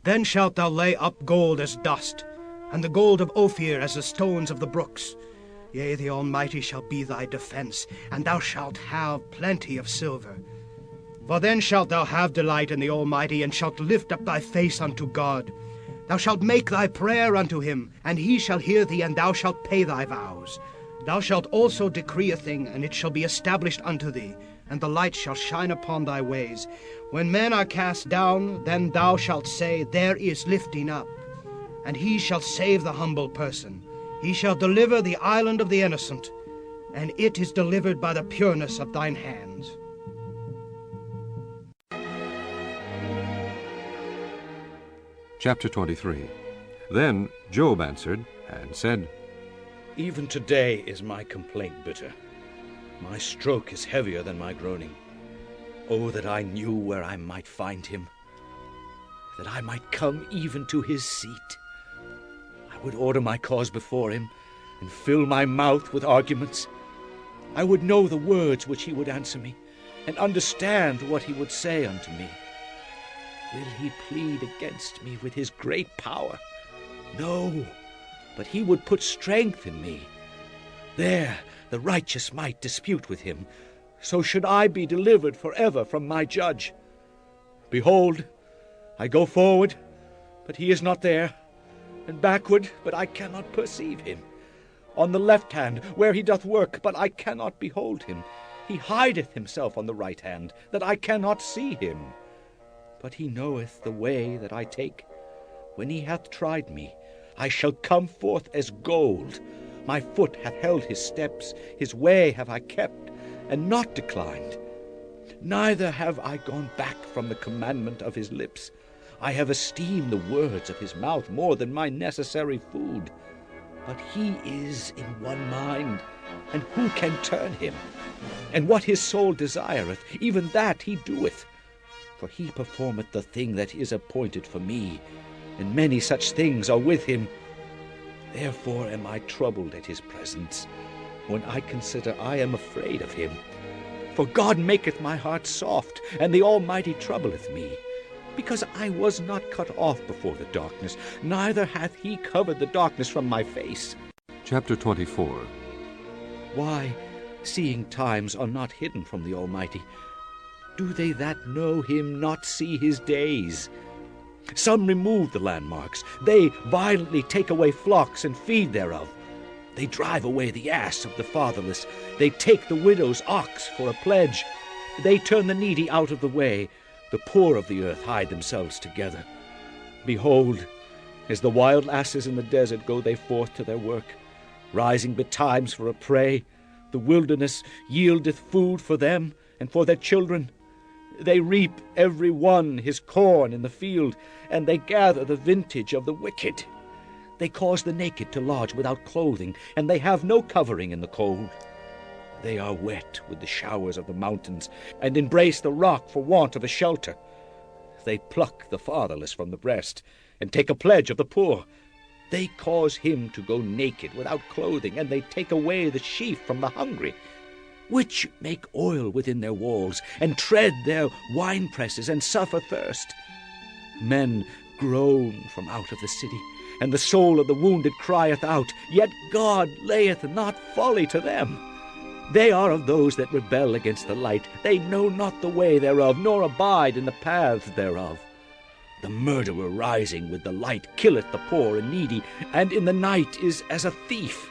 Then shalt thou lay up gold as dust, and the gold of Ophir as the stones of the brooks. Yea, the Almighty shall be thy defense, and thou shalt have plenty of silver. For then shalt thou have delight in the Almighty, and shalt lift up thy face unto God. Thou shalt make thy prayer unto him, and he shall hear thee, and thou shalt pay thy vows. Thou shalt also decree a thing, and it shall be established unto thee, and the light shall shine upon thy ways. When men are cast down, then thou shalt say, There is lifting up. And he shall save the humble person. He shall deliver the island of the innocent, and it is delivered by the pureness of thine hands. Chapter 23. Then Job answered and said, Even today is my complaint bitter. My stroke is heavier than my groaning. Oh, that I knew where I might find him, that I might come even to his seat. I would order my cause before him, and fill my mouth with arguments. I would know the words which he would answer me, and understand what he would say unto me. Will he plead against me with his great power? No, but he would put strength in me. There the righteous might dispute with him. So should I be delivered forever from my judge. Behold, I go forward, but he is not there, and backward, but I cannot perceive him. On the left hand, where he doth work, but I cannot behold him. He hideth himself on the right hand, that I cannot see him. But he knoweth the way that I take. When he hath tried me, I shall come forth as gold. My foot hath held his steps, his way have I kept, and not declined. Neither have I gone back from the commandment of his lips. I have esteemed the words of his mouth more than my necessary food. But he is in one mind, and who can turn him? And what his soul desireth, even that he doeth. For he performeth the thing that is appointed for me, and many such things are with him. Therefore am I troubled at his presence. When I consider, I am afraid of him. For God maketh my heart soft, and the Almighty troubleth me. Because I was not cut off before the darkness, neither hath he covered the darkness from my face. Chapter 24. Why, seeing times are not hidden from the Almighty, do they that know him not see his days? Some remove the landmarks. They violently take away flocks and feed thereof. They drive away the ass of the fatherless. They take the widow's ox for a pledge. They turn the needy out of the way. The poor of the earth hide themselves together. Behold, as the wild asses in the desert go they forth to their work, rising betimes for a prey. The wilderness yieldeth food for them and for their children. They reap every one his corn in the field, and they gather the vintage of the wicked. They cause the naked to lodge without clothing, and they have no covering in the cold. They are wet with the showers of the mountains, and embrace the rock for want of a shelter. They pluck the fatherless from the breast, and take a pledge of the poor. They cause him to go naked without clothing, and they take away the sheaf from the hungry, which make oil within their walls, and tread their winepresses, and suffer thirst. Men groan from out of the city, and the soul of the wounded crieth out, yet God layeth not folly to them. They are of those that rebel against the light. They know not the way thereof, nor abide in the paths thereof. The murderer rising with the light killeth the poor and needy, and in the night is as a thief.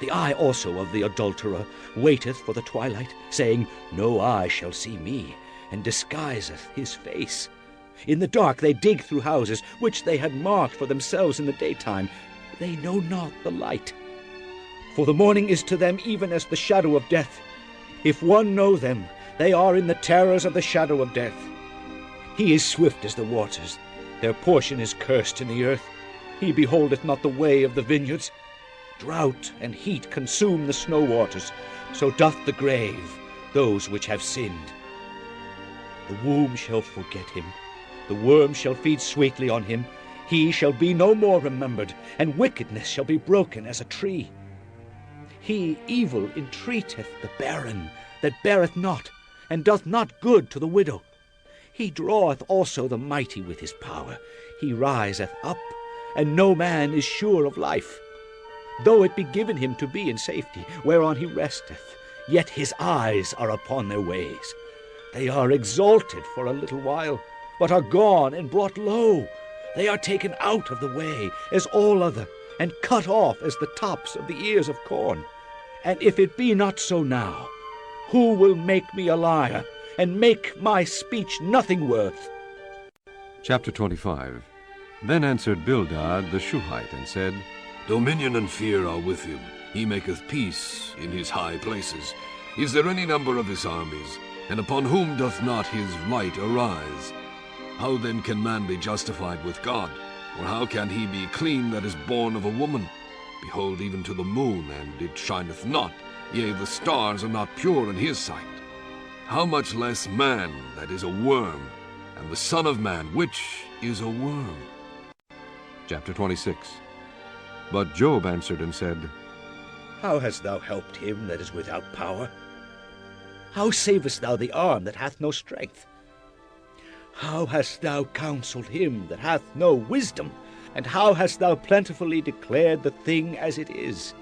The eye also of the adulterer waiteth for the twilight, saying, No eye shall see me, and disguiseth his face. In the dark they dig through houses, which they had marked for themselves in the daytime. They know not the light. For the morning is to them even as the shadow of death. If one know them, they are in the terrors of the shadow of death. He is swift as the waters. Their portion is cursed in the earth. He beholdeth not the way of the vineyards. Drought and heat consume the snow waters. So doth the grave those which have sinned. The womb shall forget him. The worm shall feed sweetly on him. He shall be no more remembered, and wickedness shall be broken as a tree. He evil entreateth the barren, that beareth not, and doth not good to the widow. He draweth also the mighty with his power. He riseth up, and no man is sure of life. Though it be given him to be in safety, whereon he resteth, yet his eyes are upon their ways. They are exalted for a little while, but are gone and brought low. They are taken out of the way as all other, and cut off as the tops of the ears of corn. And if it be not so now, who will make me a liar, and make my speech nothing worth? Chapter 25. Then answered Bildad the Shuhite, and said, Dominion and fear are with him. He maketh peace in his high places. Is there any number of his armies? And upon whom doth not his light arise? How then can man be justified with God? Or how can he be clean that is born of a woman? Behold, even to the moon, and it shineth not. Yea, the stars are not pure in his sight. How much less man that is a worm, and the Son of Man, which is a worm? Chapter 26. But Job answered and said, How hast thou helped him that is without power? How savest thou the arm that hath no strength? How hast thou counseled him that hath no wisdom? And how hast thou plentifully declared the thing as it is?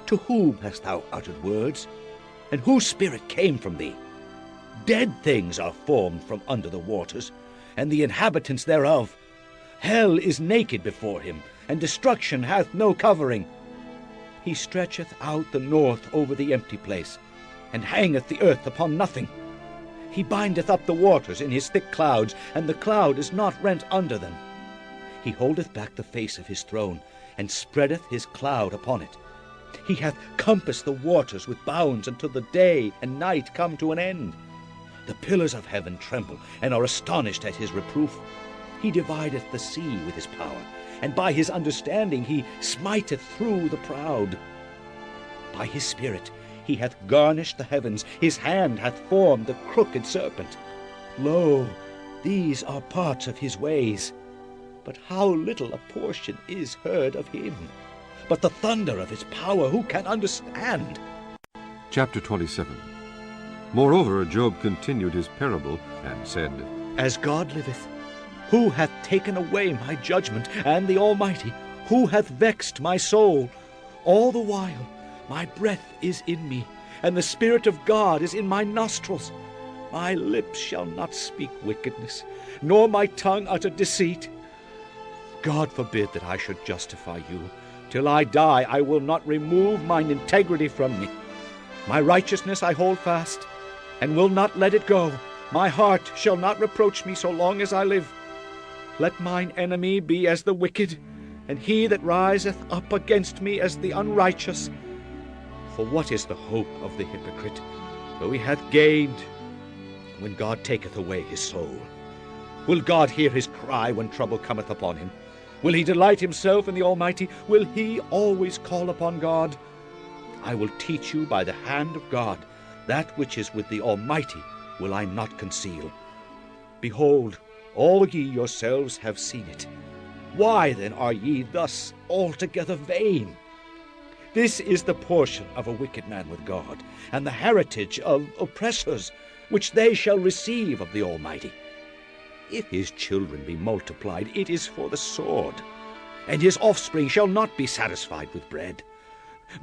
To whom hast thou uttered words? And whose spirit came from thee? Dead things are formed from under the waters, and the inhabitants thereof. Hell is naked before him, and destruction hath no covering. He stretcheth out the north over the empty place, and hangeth the earth upon nothing. He bindeth up the waters in his thick clouds, and the cloud is not rent under them. He holdeth back the face of his throne, and spreadeth his cloud upon it. He hath compassed the waters with bounds until the day and night come to an end. The pillars of heaven tremble, and are astonished at his reproof. He divideth the sea with his power, and by his understanding he smiteth through the proud. By his spirit he hath garnished the heavens, his hand hath formed the crooked serpent. Lo, these are parts of his ways. But how little a portion is heard of him. But the thunder of his power who can understand? Chapter 27. Moreover, Job continued his parable, and said, As God liveth, who hath taken away my judgment, and the Almighty, who hath vexed my soul? All the while my breath is in me, and the Spirit of God is in my nostrils. My lips shall not speak wickedness, nor my tongue utter deceit. God forbid that I should justify you. Till I die, I will not remove mine integrity from me. My righteousness I hold fast, and will not let it go. My heart shall not reproach me so long as I live. Let mine enemy be as the wicked, and he that riseth up against me as the unrighteous. For what is the hope of the hypocrite, though he hath gained, when God taketh away his soul? Will God hear his cry when trouble cometh upon him? Will he delight himself in the Almighty? Will he always call upon God? I will teach you by the hand of God. That which is with the Almighty will I not conceal. Behold, all ye yourselves have seen it. Why then are ye thus altogether vain? This is the portion of a wicked man with God, and the heritage of oppressors, which they shall receive of the Almighty. If his children be multiplied, it is for the sword, and his offspring shall not be satisfied with bread.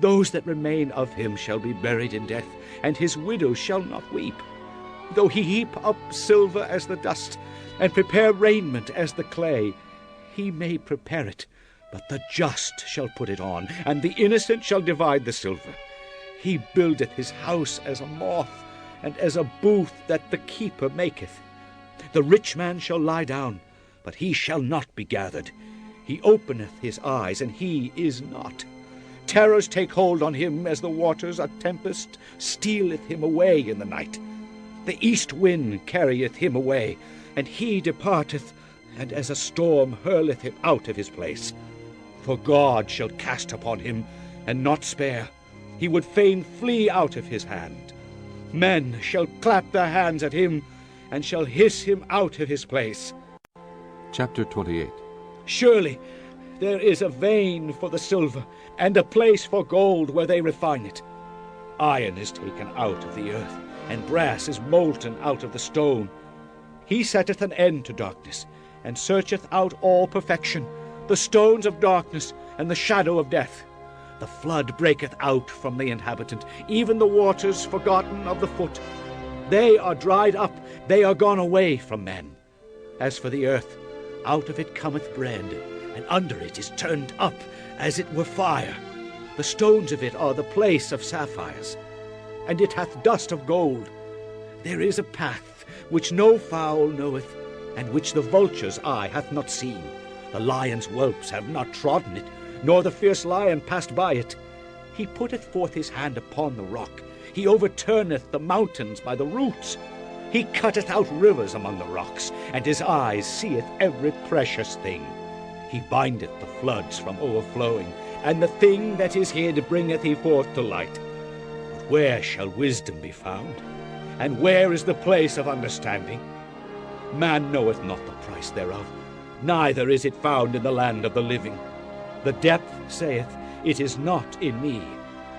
Those that remain of him shall be buried in death, and his widow shall not weep. Though he heap up silver as the dust, and prepare raiment as the clay, he may prepare it, but the just shall put it on, and the innocent shall divide the silver. He buildeth his house as a moth, and as a booth that the keeper maketh. The rich man shall lie down, but he shall not be gathered. He openeth his eyes, and he is not. Terrors take hold on him as the waters. A tempest stealeth him away in the night. The east wind carrieth him away, and he departeth, and as a storm hurleth him out of his place. For God shall cast upon him, and not spare. He would fain flee out of his hand. Men shall clap their hands at him, and shall hiss him out of his place. Chapter 28. Surely there is a vein for the silver, and a place for gold where they refine it. Iron is taken out of the earth, and brass is molten out of the stone. He setteth an end to darkness, and searcheth out all perfection, the stones of darkness, and the shadow of death. The flood breaketh out from the inhabitant, even the waters forgotten of the foot. They are dried up, they are gone away from men. As for the earth, out of it cometh bread, and under it is turned up as it were fire. The stones of it are the place of sapphires, and it hath dust of gold. There is a path which no fowl knoweth, and which the vulture's eye hath not seen. The lion's whelps have not trodden it, nor the fierce lion passed by it. He putteth forth his hand upon the rock. He overturneth the mountains by the roots. He cutteth out rivers among the rocks, and his eyes seeth every precious thing. He bindeth the floods from overflowing, and the thing that is hid bringeth he forth to light. But where shall wisdom be found? And where is the place of understanding? Man knoweth not the price thereof, neither is it found in the land of the living. The depth saith, It is not in me,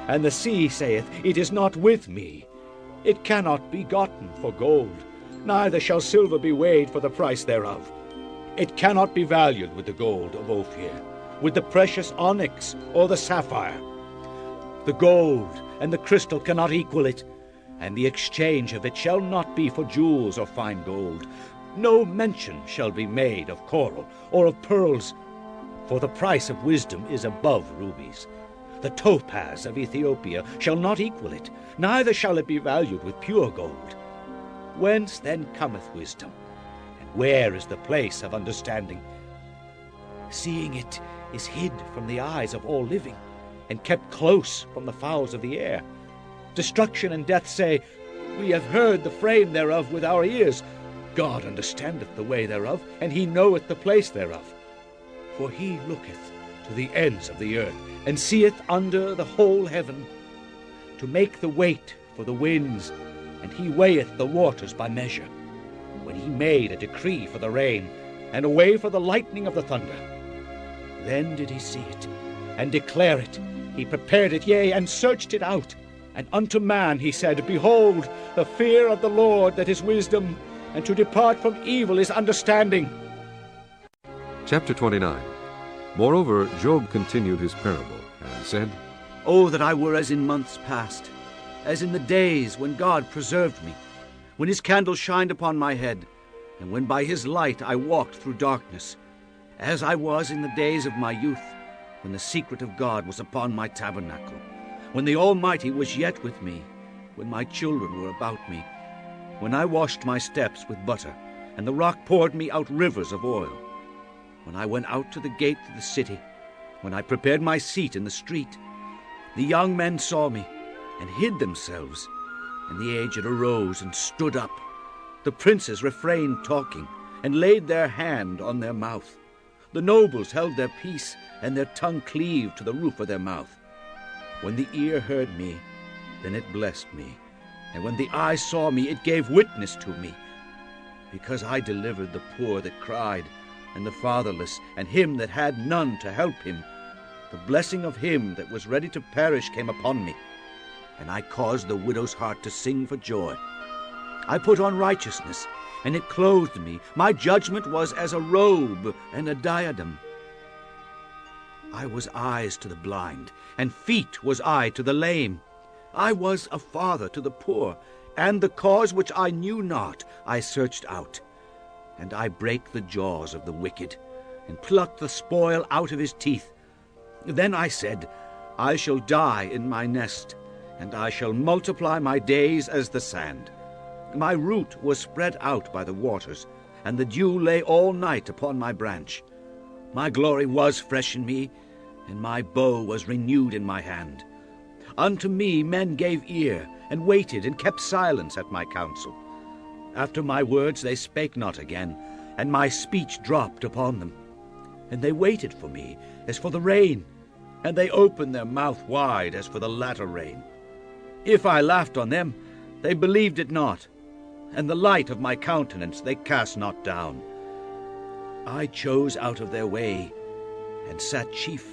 and the sea saith, It is not with me. It cannot be gotten for gold, neither shall silver be weighed for the price thereof. It cannot be valued with the gold of Ophir, with the precious onyx or the sapphire. The gold and the crystal cannot equal it, and the exchange of it shall not be for jewels or fine gold. No mention shall be made of coral or of pearls, for the price of wisdom is above rubies. The topaz of Ethiopia shall not equal it, neither shall it be valued with pure gold. Whence then cometh wisdom? And where is the place of understanding? Seeing it is hid from the eyes of all living, and kept close from the fowls of the air. Destruction and death say, We have heard the frame thereof with our ears. God understandeth the way thereof, and he knoweth the place thereof. For he looketh to the ends of the earth, and seeth under the whole heaven, to make the weight for the winds, and he weigheth the waters by measure. When he made a decree for the rain, and a way for the lightning of the thunder, then did he see it, and declare it. He prepared it, yea, and searched it out. And unto man he said, Behold, the fear of the Lord that is wisdom, and to depart from evil is understanding. Chapter 29. Moreover, Job continued his parable, and said, Oh, that I were as in months past, as in the days when God preserved me, when his candle shined upon my head, and when by his light I walked through darkness, as I was in the days of my youth, when the secret of God was upon my tabernacle, when the Almighty was yet with me, when my children were about me, when I washed my steps with butter, and the rock poured me out rivers of oil, when I went out to the gate of the city, when I prepared my seat in the street. The young men saw me, and hid themselves, and the aged arose and stood up. The princes refrained talking, and laid their hand on their mouth. The nobles held their peace, and their tongue cleaved to the roof of their mouth. When the ear heard me, then it blessed me, and when the eye saw me, it gave witness to me. Because I delivered the poor that cried, and the fatherless, and him that had none to help him, the blessing of him that was ready to perish came upon me, and I caused the widow's heart to sing for joy. I put on righteousness, and it clothed me. My judgment was as a robe and a diadem. I was eyes to the blind, and feet was I to the lame. I was a father to the poor, and the cause which I knew not I searched out. And I brake the jaws of the wicked, and plucked the spoil out of his teeth. Then I said, I shall die in my nest, and I shall multiply my days as the sand. My root was spread out by the waters, and the dew lay all night upon my branch. My glory was fresh in me, and my bow was renewed in my hand. Unto me men gave ear, and waited, and kept silence at my counsel. After my words they spake not again, and my speech dropped upon them. And they waited for me as for the rain, and they opened their mouth wide as for the latter rain. If I laughed on them, they believed it not, and the light of my countenance they cast not down. I chose out of their way, and sat chief,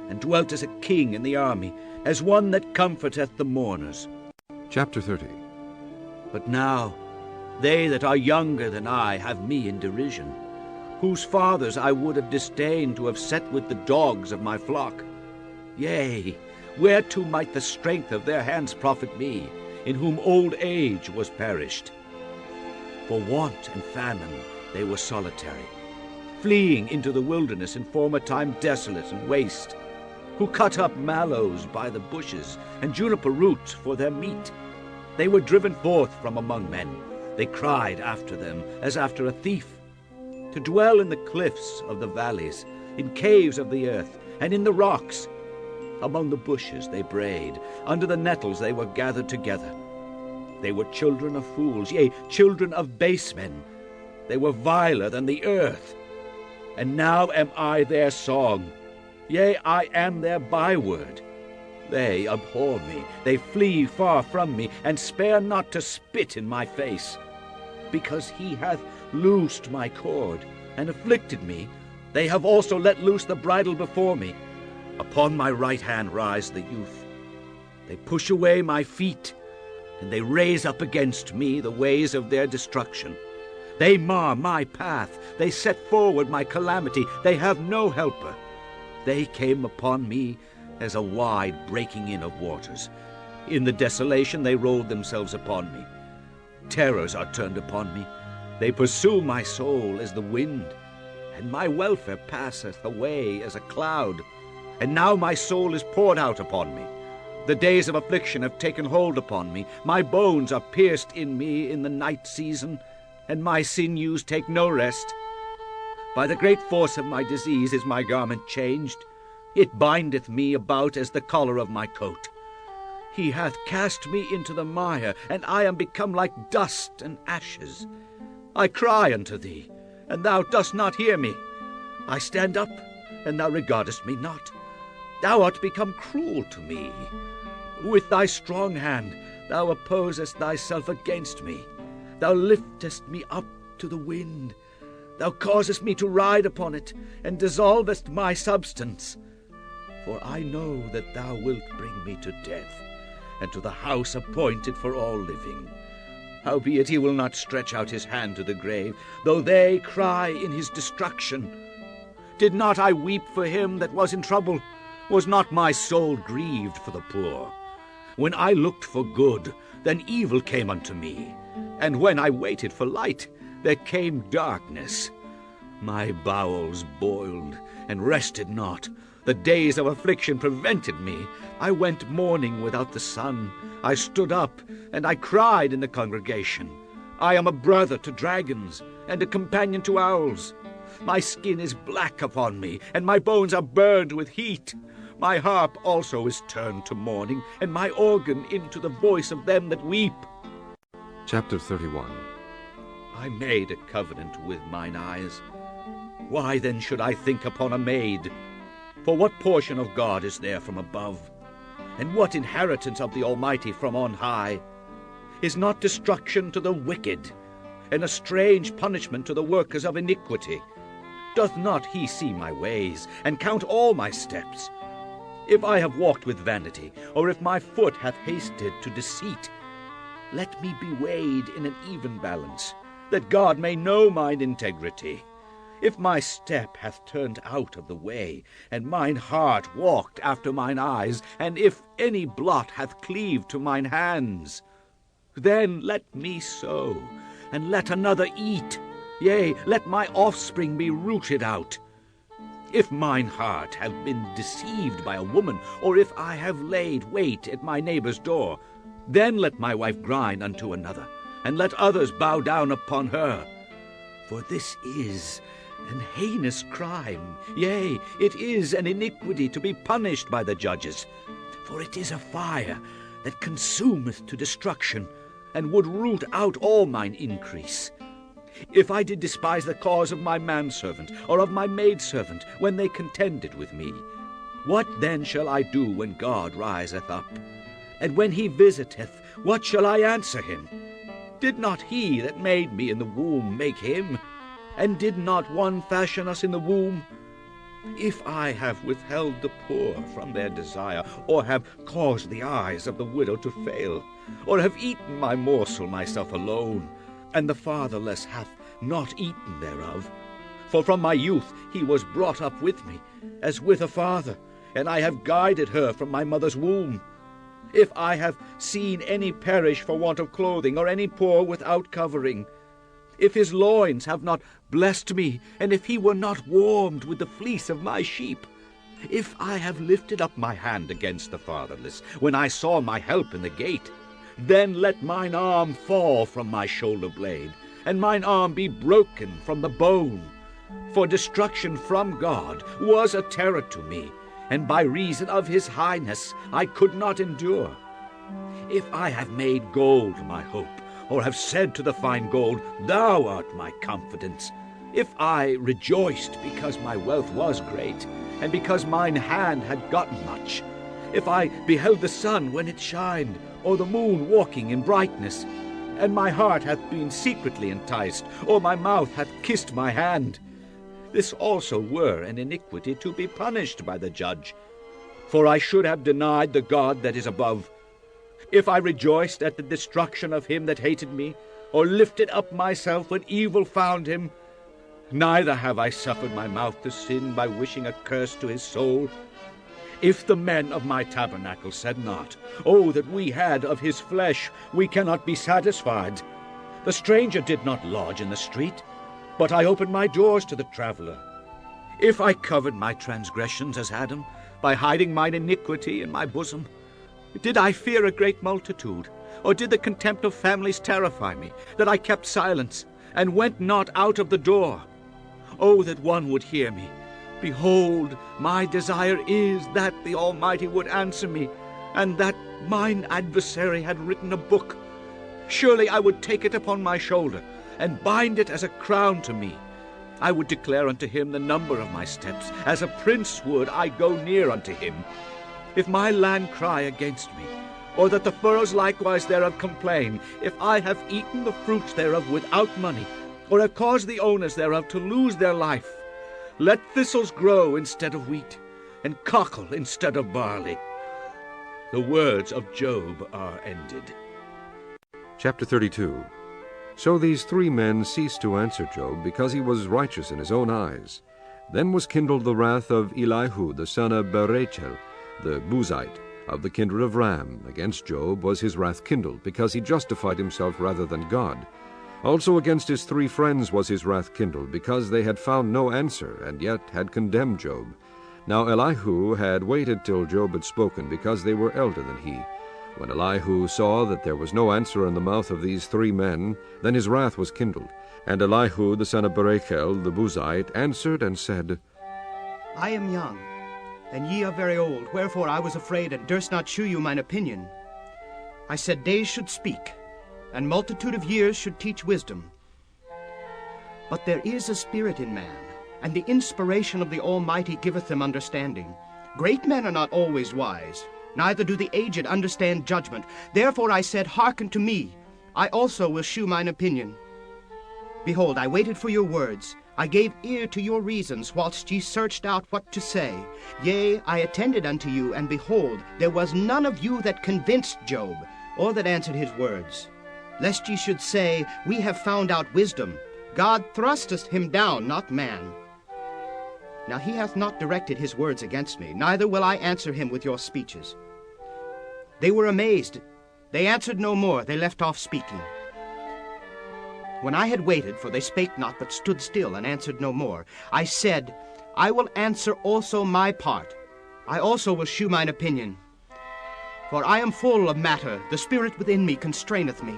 and dwelt as a king in the army, as one that comforteth the mourners. Chapter 30. But now they that are younger than I have me in derision, whose fathers I would have disdained to have set with the dogs of my flock. Yea, whereto might the strength of their hands profit me, in whom old age was perished? For want and famine they were solitary, fleeing into the wilderness in former time desolate and waste, who cut up mallows by the bushes, and juniper roots for their meat. They were driven forth from among men. They cried after them as after a thief. To dwell in the cliffs of the valleys, in caves of the earth, and in the rocks. Among the bushes they brayed, under the nettles they were gathered together. They were children of fools, yea, children of base men. They were viler than the earth. And now am I their song, yea, I am their byword. They abhor me, they flee far from me, and spare not to spit in my face. Because he hath loosed my cord, and afflicted me, they have also let loose the bridle before me. Upon my right hand rise the youth. They push away my feet, and they raise up against me the ways of their destruction. They mar my path, they set forward my calamity, they have no helper. They came upon me as a wide breaking in of waters. In the desolation they rolled themselves upon me. Terrors are turned upon me. They pursue my soul as the wind, and my welfare passeth away as a cloud. And now my soul is poured out upon me. The days of affliction have taken hold upon me. My bones are pierced in me in the night season, and my sinews take no rest. By the great force of my disease is my garment changed. It bindeth me about as the collar of my coat. He hath cast me into the mire, and I am become like dust and ashes. I cry unto thee, and thou dost not hear me. I stand up, and thou regardest me not. Thou art become cruel to me. With thy strong hand thou opposest thyself against me. Thou liftest me up to the wind. Thou causest me to ride upon it, and dissolvest my substance. For I know that thou wilt bring me to death, and to the house appointed for all living. Howbeit he will not stretch out his hand to the grave, though they cry in his destruction. Did not I weep for him that was in trouble? Was not my soul grieved for the poor? When I looked for good, then evil came unto me, and when I waited for light, there came darkness. My bowels boiled, and rested not. The days of affliction prevented me. I went mourning without the sun. I stood up, and I cried in the congregation. I am a brother to dragons, and a companion to owls. My skin is black upon me, and my bones are burned with heat. My harp also is turned to mourning, and my organ into the voice of them that weep. Chapter 31. I made a covenant with mine eyes. Why then should I think upon a maid? For what portion of God is there from above? And what inheritance of the Almighty from on high? Is not destruction to the wicked, and a strange punishment to the workers of iniquity? Doth not he see my ways, and count all my steps? If I have walked with vanity, or if my foot hath hasted to deceit, let me be weighed in an even balance, that God may know mine integrity. if my step hath turned out of the way, and mine heart walked after mine eyes, and if any blot hath cleaved to mine hands, then let me sow, and let another eat, yea, let my offspring be rooted out. If mine heart have been deceived by a woman, or if I have laid wait at my neighbor's door, then let my wife grind unto another, and let others bow down upon her. For this is an heinous crime, yea, it is an iniquity to be punished by the judges. For it is a fire that consumeth to destruction, and would root out all mine increase. If I did despise the cause of my manservant, or of my maidservant, when they contended with me, what then shall I do when God riseth up? And when he visiteth, what shall I answer him? Did not he that made me in the womb make him? And did not one fashion us in the womb? If I have withheld the poor from their desire, or have caused the eyes of the widow to fail, or have eaten my morsel myself alone, and the fatherless hath not eaten thereof. For from my youth he was brought up with me, as with a father, and I have guided her from my mother's womb. If I have seen any perish for want of clothing, or any poor without covering, if his loins have not blessed me, and if he were not warmed with the fleece of my sheep, if I have lifted up my hand against the fatherless, when I saw my help in the gate, then let mine arm fall from my shoulder blade, and mine arm be broken from the bone. For destruction from God was a terror to me, and by reason of his highness I could not endure. If I have made gold my hope, or have said to the fine gold, Thou art my confidence, if I rejoiced because my wealth was great, and because mine hand had gotten much, if I beheld the sun when it shined, or the moon walking in brightness, and my heart hath been secretly enticed, or my mouth hath kissed my hand, this also were an iniquity to be punished by the judge. For I should have denied the God that is above. If I rejoiced at the destruction of him that hated me, or lifted up myself when evil found him, neither have I suffered my mouth to sin by wishing a curse to his soul. If the men of my tabernacle said not, Oh, that we had of his flesh, we cannot be satisfied. The stranger did not lodge in the street, but I opened my doors to the traveler. If I covered my transgressions as Adam, by hiding mine iniquity in my bosom, did I fear a great multitude, or did the contempt of families terrify me, that I kept silence, and went not out of the door? Oh, that one would hear me! Behold, my desire is that the Almighty would answer me, and that mine adversary had written a book. Surely I would take it upon my shoulder, and bind it as a crown to me. I would declare unto him the number of my steps. As a prince would I go near unto him. If my land cry against me, or that the furrows likewise thereof complain, if I have eaten the fruits thereof without money, or have caused the owners thereof to lose their life, let thistles grow instead of wheat, and cockle instead of barley. The words of Job are ended. Chapter 32. So these three men ceased to answer Job, because he was righteous in his own eyes. Then was kindled the wrath of Elihu the son of Berachel, the Buzite, of the kindred of Ram. Against Job was his wrath kindled, because he justified himself rather than God. Also against his three friends was his wrath kindled, because they had found no answer, and yet had condemned Job. Now Elihu had waited till Job had spoken, because they were elder than he. When Elihu saw that there was no answer in the mouth of these three men, then his wrath was kindled. And Elihu the son of Berachel the Buzite answered and said, I am young, and ye are very old, wherefore I was afraid, and durst not shew you mine opinion. I said days should speak, and multitude of years should teach wisdom. But there is a spirit in man, and the inspiration of the Almighty giveth them understanding. Great men are not always wise, neither do the aged understand judgment. Therefore I said, Hearken to me, I also will shew mine opinion. Behold, I waited for your words, I gave ear to your reasons, whilst ye searched out what to say. Yea, I attended unto you, and behold, there was none of you that convinced Job, or that answered his words. Lest ye should say, We have found out wisdom, God thrusteth him down, not man. Now he hath not directed his words against me, neither will I answer him with your speeches. They were amazed. They answered no more. They left off speaking. When I had waited, for they spake not, but stood still, and answered no more, I said, I will answer also my part. I also will shew mine opinion. For I am full of matter, the spirit within me constraineth me.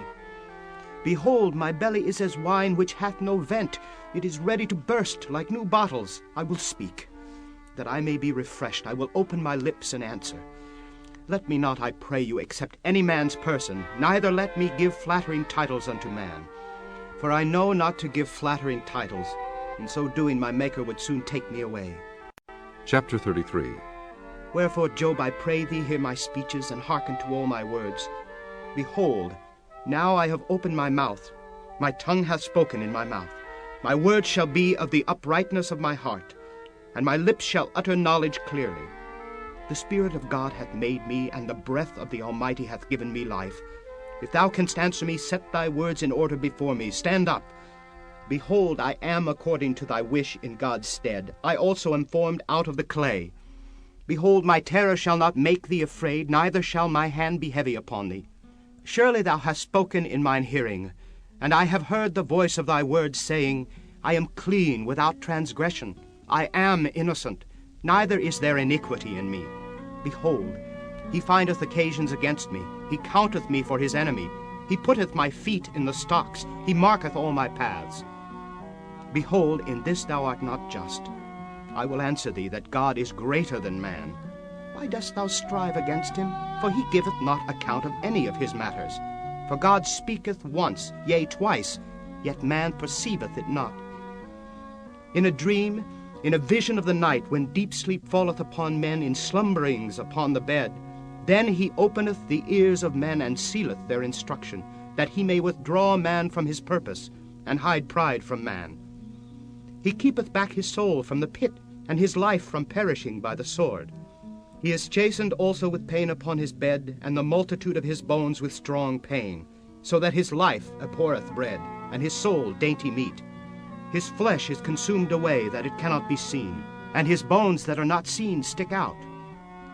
Behold, my belly is as wine which hath no vent. It is ready to burst like new bottles. I will speak. That I may be refreshed, I will open my lips and answer. Let me not, I pray you, accept any man's person, neither let me give flattering titles unto man. For I know not to give flattering titles. In so doing, my Maker would soon take me away. Chapter 33. Wherefore, Job, I pray thee, hear my speeches, and hearken to all my words. Behold, now I have opened my mouth. My tongue hath spoken in my mouth. My words shall be of the uprightness of my heart, and my lips shall utter knowledge clearly. The Spirit of God hath made me, and the breath of the Almighty hath given me life. If thou canst answer me, set thy words in order before me. Stand up. Behold, I am according to thy wish in God's stead. I also am formed out of the clay. Behold, my terror shall not make thee afraid, neither shall my hand be heavy upon thee. Surely thou hast spoken in mine hearing, and I have heard the voice of thy words, saying, I am clean without transgression. I am innocent, neither is there iniquity in me. Behold, he findeth occasions against me. He counteth me for his enemy. He putteth my feet in the stocks. He marketh all my paths. Behold, in this thou art not just. I will answer thee that God is greater than man. Why dost thou strive against him? For he giveth not account of any of his matters. For God speaketh once, yea, twice, yet man perceiveth it not. In a dream, in a vision of the night, when deep sleep falleth upon men, in slumberings upon the bed, then he openeth the ears of men, and sealeth their instruction, that he may withdraw man from his purpose, and hide pride from man. He keepeth back his soul from the pit, and his life from perishing by the sword. He is chastened also with pain upon his bed, and the multitude of his bones with strong pain, so that his life abhorreth bread, and his soul dainty meat. His flesh is consumed away, that it cannot be seen, and his bones that are not seen stick out.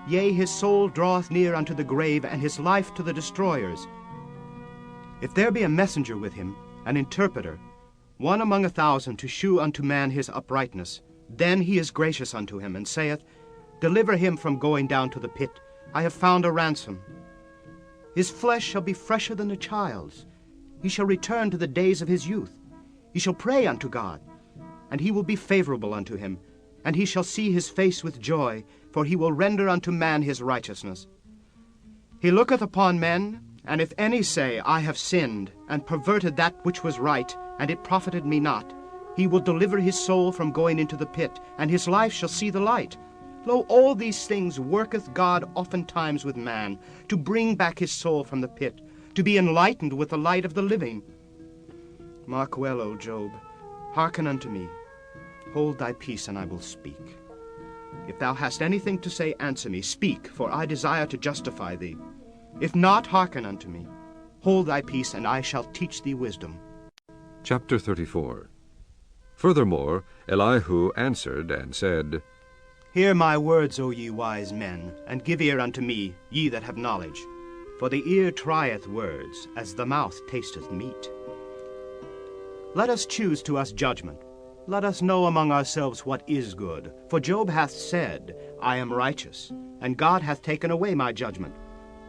Yea, his soul draweth near unto the grave, and his life to the destroyers. If there be a messenger with him, an interpreter, one among 1,000, to shew unto man his uprightness, then he is gracious unto him, and saith, Deliver him from going down to the pit. I have found a ransom. His flesh shall be fresher than a child's. He shall return to the days of his youth. He shall pray unto God, and he will be favorable unto him, and he shall see his face with joy, for he will render unto man his righteousness. He looketh upon men, and if any say, I have sinned, and perverted that which was right, and it profited me not, he will deliver his soul from going into the pit, and his life shall see the light. Lo, all these things worketh God oftentimes with man, to bring back his soul from the pit, to be enlightened with the light of the living. Mark well, O Job, hearken unto me. Hold thy peace, and I will speak. If thou hast anything to say, answer me. Speak, for I desire to justify thee. If not, hearken unto me. Hold thy peace, and I shall teach thee wisdom. Chapter 34. Furthermore, Elihu answered and said, Hear my words, O ye wise men, and give ear unto me, ye that have knowledge. For the ear trieth words, as the mouth tasteth meat. Let us choose to us judgment. Let us know among ourselves what is good. For Job hath said, I am righteous, and God hath taken away my judgment.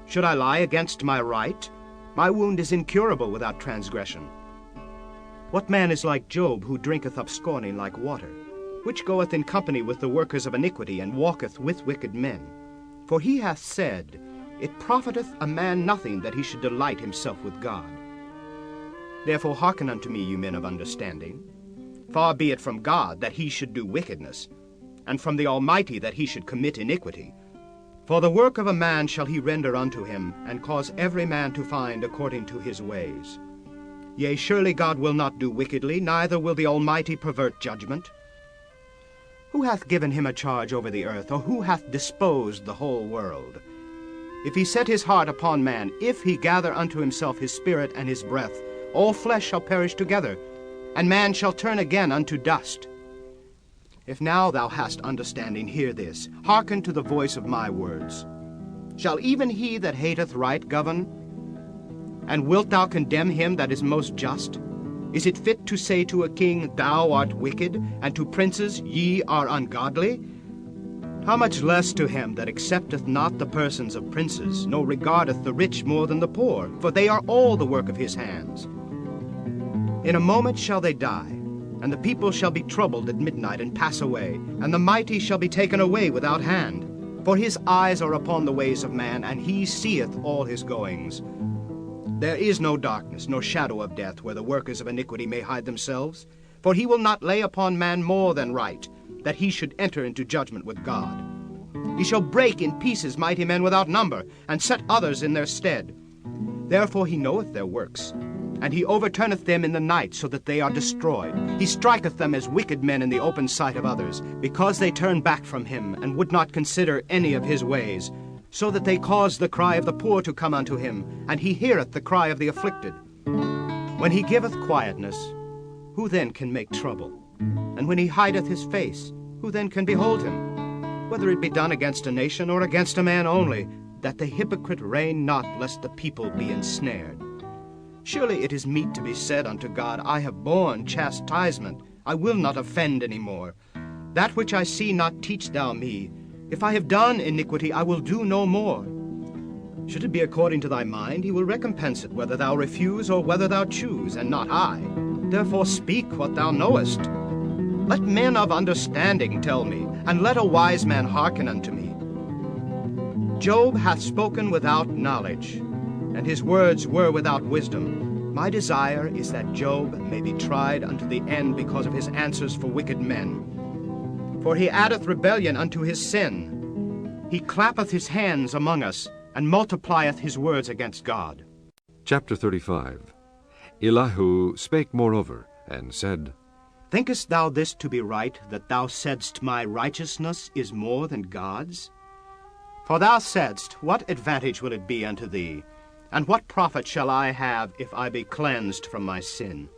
Should I lie against my right? My wound is incurable without transgression. What man is like Job, who drinketh up scorning like water, which goeth in company with the workers of iniquity, and walketh with wicked men? For he hath said, It profiteth a man nothing that he should delight himself with God. Therefore hearken unto me, you men of understanding. Far be it from God that he should do wickedness, and from the Almighty that he should commit iniquity. For the work of a man shall he render unto him, and cause every man to find according to his ways. Yea, surely God will not do wickedly, neither will the Almighty pervert judgment. Who hath given him a charge over the earth, or who hath disposed the whole world? If he set his heart upon man, if he gather unto himself his spirit and his breath, all flesh shall perish together, and man shall turn again unto dust. If now thou hast understanding, hear this. Hearken to the voice of my words. Shall even he that hateth right govern? And wilt thou condemn him that is most just? Is it fit to say to a king, Thou art wicked, and to princes, Ye are ungodly? How much less to him that accepteth not the persons of princes, nor regardeth the rich more than the poor, for they are all the work of his hands. In a moment shall they die, and the people shall be troubled at midnight and pass away, and the mighty shall be taken away without hand. For his eyes are upon the ways of man, and he seeth all his goings. There is no darkness, nor shadow of death, where the workers of iniquity may hide themselves. For he will not lay upon man more than right, that he should enter into judgment with God. He shall break in pieces mighty men without number, and set others in their stead. Therefore he knoweth their works, and he overturneth them in the night, so that they are destroyed. He striketh them as wicked men in the open sight of others, because they turn back from him, and would not consider any of his ways, so that they cause the cry of the poor to come unto him, and he heareth the cry of the afflicted. When he giveth quietness, who then can make trouble? And when he hideth his face, who then can behold him? Whether it be done against a nation or against a man only, that the hypocrite reign not, lest the people be ensnared. Surely it is meet to be said unto God, I have borne chastisement, I will not offend any more. That which I see not teach thou me. If I have done iniquity, I will do no more. Should it be according to thy mind, he will recompense it, whether thou refuse or whether thou choose, and not I. Therefore speak what thou knowest. Let men of understanding tell me, and let a wise man hearken unto me. Job hath spoken without knowledge, and his words were without wisdom. My desire is that Job may be tried unto the end because of his answers for wicked men. For he addeth rebellion unto his sin. He clappeth his hands among us, and multiplieth his words against God. Chapter 35. Elihu spake moreover, and said, Thinkest thou this to be right, that thou saidst, My righteousness is more than God's? For thou saidst, What advantage will it be unto thee? And what profit shall I have if I be cleansed from my sin?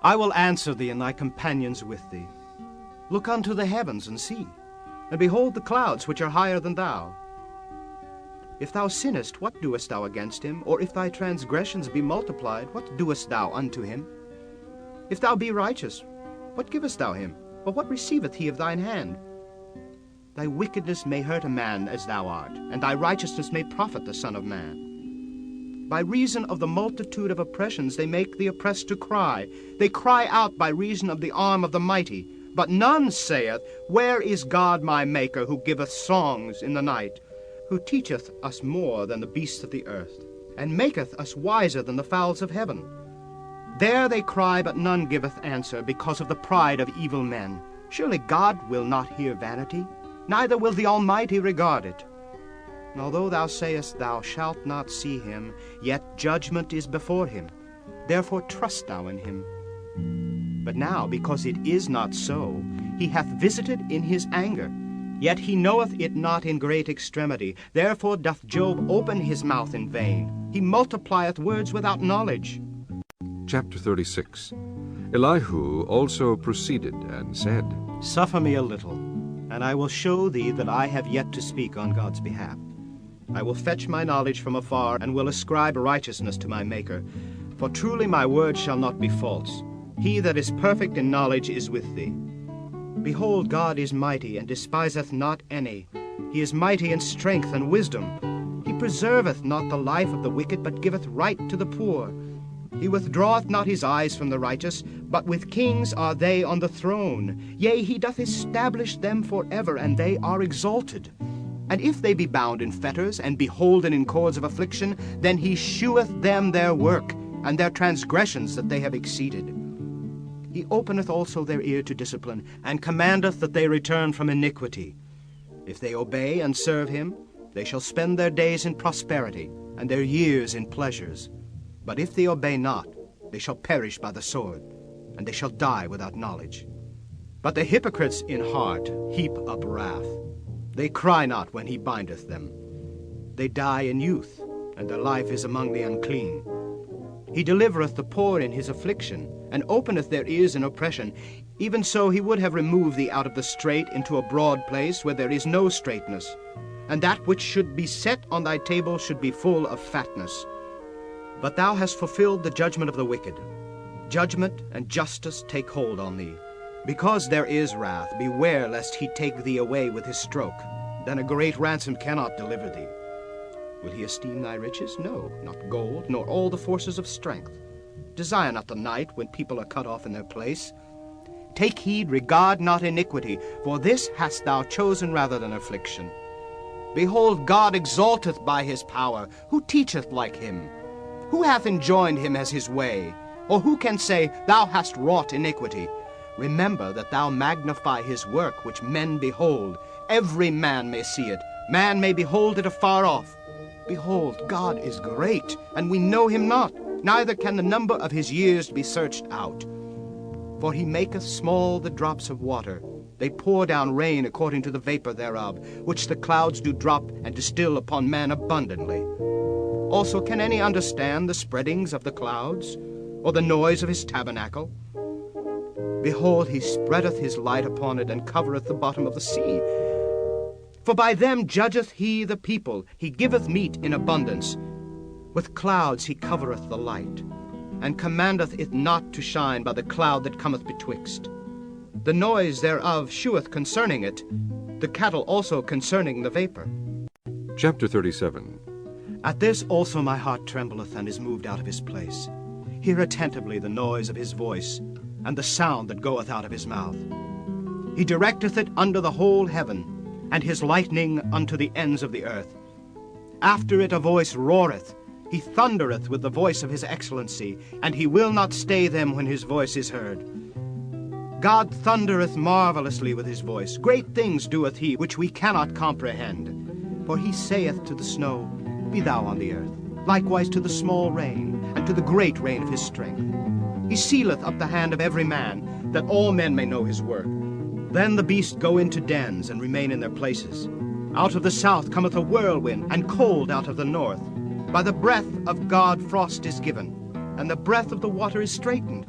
I will answer thee and thy companions with thee. Look unto the heavens and see, and behold the clouds which are higher than thou. If thou sinnest, what doest thou against him? Or if thy transgressions be multiplied, what doest thou unto him? If thou be righteous, what givest thou him? Or what receiveth he of thine hand? Thy wickedness may hurt a man as thou art, and thy righteousness may profit the Son of Man. By reason of the multitude of oppressions they make the oppressed to cry. They cry out by reason of the arm of the mighty. But none saith, Where is God my Maker, who giveth songs in the night, who teacheth us more than the beasts of the earth, and maketh us wiser than the fowls of heaven? There they cry, but none giveth answer, because of the pride of evil men. Surely God will not hear vanity, neither will the Almighty regard it. And although thou sayest thou shalt not see him, yet judgment is before him. Therefore trust thou in him. But now, because it is not so, he hath visited in his anger. Yet he knoweth it not in great extremity. Therefore doth Job open his mouth in vain. He multiplieth words without knowledge. Chapter 36. Elihu also proceeded and said, Suffer me a little, and I will show thee that I have yet to speak on God's behalf. I will fetch my knowledge from afar, and will ascribe righteousness to my Maker. For truly my word shall not be false. He that is perfect in knowledge is with thee. Behold, God is mighty, and despiseth not any. He is mighty in strength and wisdom. He preserveth not the life of the wicked, but giveth right to the poor. He withdraweth not his eyes from the righteous, but with kings are they on the throne. Yea, he doth establish them forever, and they are exalted. And if they be bound in fetters, and be holden in cords of affliction, then he sheweth them their work, and their transgressions that they have exceeded. He openeth also their ear to discipline, and commandeth that they return from iniquity. If they obey and serve him, they shall spend their days in prosperity, and their years in pleasures. But if they obey not, they shall perish by the sword, and they shall die without knowledge. But the hypocrites in heart heap up wrath. They cry not when he bindeth them. They die in youth, and their life is among the unclean. He delivereth the poor in his affliction, and openeth their ears in oppression. Even so he would have removed thee out of the strait into a broad place where there is no straightness, and that which should be set on thy table should be full of fatness. But thou hast fulfilled the judgment of the wicked. Judgment and justice take hold on thee. Because there is wrath, beware lest he take thee away with his stroke. Then a great ransom cannot deliver thee. Will he esteem thy riches? No, not gold, nor all the forces of strength. Desire not the night when people are cut off in their place. Take heed, regard not iniquity, for this hast thou chosen rather than affliction. Behold, God exalteth by his power. Who teacheth like him? Who hath enjoined him as his way? Or who can say, Thou hast wrought iniquity? Remember that thou magnify his work, which men behold. Every man may see it. Man may behold it afar off. Behold, God is great, and we know him not, neither can the number of his years be searched out. For he maketh small the drops of water. They pour down rain according to the vapor thereof, which the clouds do drop and distill upon man abundantly. Also can any understand the spreadings of the clouds, or the noise of his tabernacle? Behold, he spreadeth his light upon it, and covereth the bottom of the sea. For by them judgeth he the people, he giveth meat in abundance. With clouds he covereth the light, and commandeth it not to shine by the cloud that cometh betwixt. The noise thereof sheweth concerning it, the cattle also concerning the vapor. Chapter 37. At this also my heart trembleth, and is moved out of his place. Hear attentively the noise of his voice, and the sound that goeth out of his mouth. He directeth it under the whole heaven, and his lightning unto the ends of the earth. After it a voice roareth, he thundereth with the voice of his excellency, and he will not stay them when his voice is heard. God thundereth marvelously with his voice. Great things doeth he, which we cannot comprehend. For he saith to the snow, Be thou on the earth, likewise to the small rain, and to the great rain of his strength. He sealeth up the hand of every man, that all men may know his work. Then the beasts go into dens, and remain in their places. Out of the south cometh a whirlwind, and cold out of the north. By the breath of God frost is given, and the breath of the water is straitened.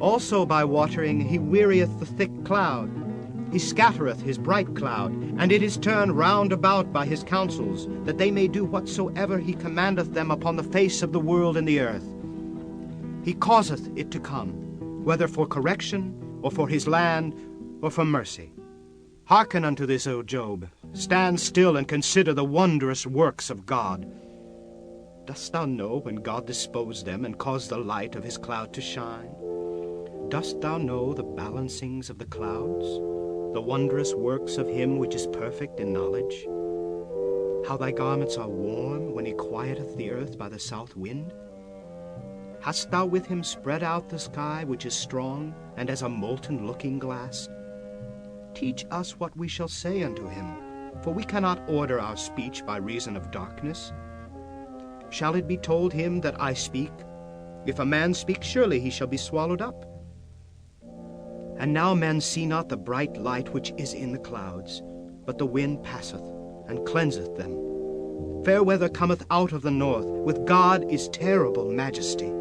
Also by watering he wearieth the thick cloud. He scattereth his bright cloud, and it is turned round about by his counsels, that they may do whatsoever he commandeth them upon the face of the world and the earth. He causeth it to come, whether for correction, or for his land, or for mercy. Hearken unto this, O Job. Stand still and consider the wondrous works of God. Dost thou know when God disposed them, and caused the light of his cloud to shine? Dost thou know the balancings of the clouds, the wondrous works of him which is perfect in knowledge? How thy garments are warm when he quieteth the earth by the south wind? Hast thou with him spread out the sky, which is strong, and as a molten looking-glass? Teach us what we shall say unto him, for we cannot order our speech by reason of darkness. Shall it be told him that I speak? If a man speak, surely he shall be swallowed up. And now men see not the bright light which is in the clouds, but the wind passeth, and cleanseth them. Fair weather cometh out of the north, with God is terrible majesty.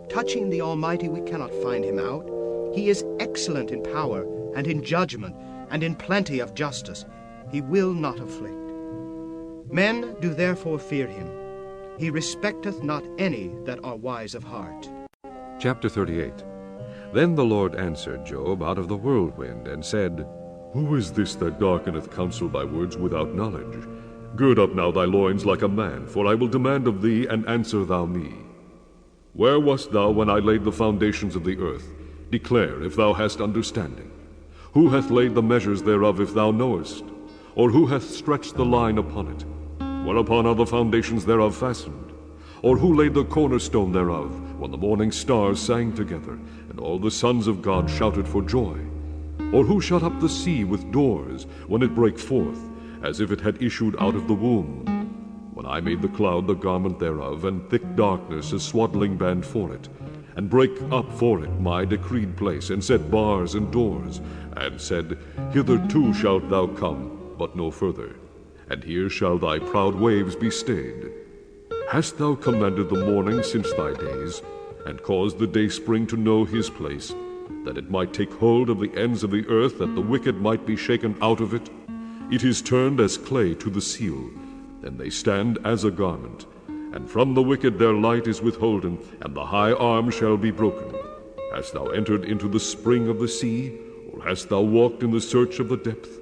Touching the Almighty we cannot find him out. He is excellent in power, and in judgment, and in plenty of justice. He will not afflict. Men do therefore fear him. He respecteth not any that are wise of heart. Chapter 38. Then the Lord answered Job out of the whirlwind, and said, Who is this that darkeneth counsel by words without knowledge? Gird up now thy loins like a man, for I will demand of thee, and answer thou me. Where wast thou when I laid the foundations of the earth? Declare, if thou hast understanding. Who hath laid the measures thereof, if thou knowest? Or who hath stretched the line upon it? Whereupon are the foundations thereof fastened? Or who laid the cornerstone thereof, when the morning stars sang together, and all the sons of God shouted for joy? Or who shut up the sea with doors, when it brake forth, as if it had issued out of the womb? When I made the cloud the garment thereof, and thick darkness a swaddling band for it, and brake up for it my decreed place, and set bars and doors, and said, Hitherto shalt thou come, but no further, and here shall thy proud waves be stayed. Hast thou commanded the morning since thy days, and caused the dayspring to know his place, that it might take hold of the ends of the earth, that the wicked might be shaken out of it? It is turned as clay to the seal, and they stand as a garment. And from the wicked their light is withholden, and the high arm shall be broken. Hast thou entered into the spring of the sea, or hast thou walked in the search of the depth?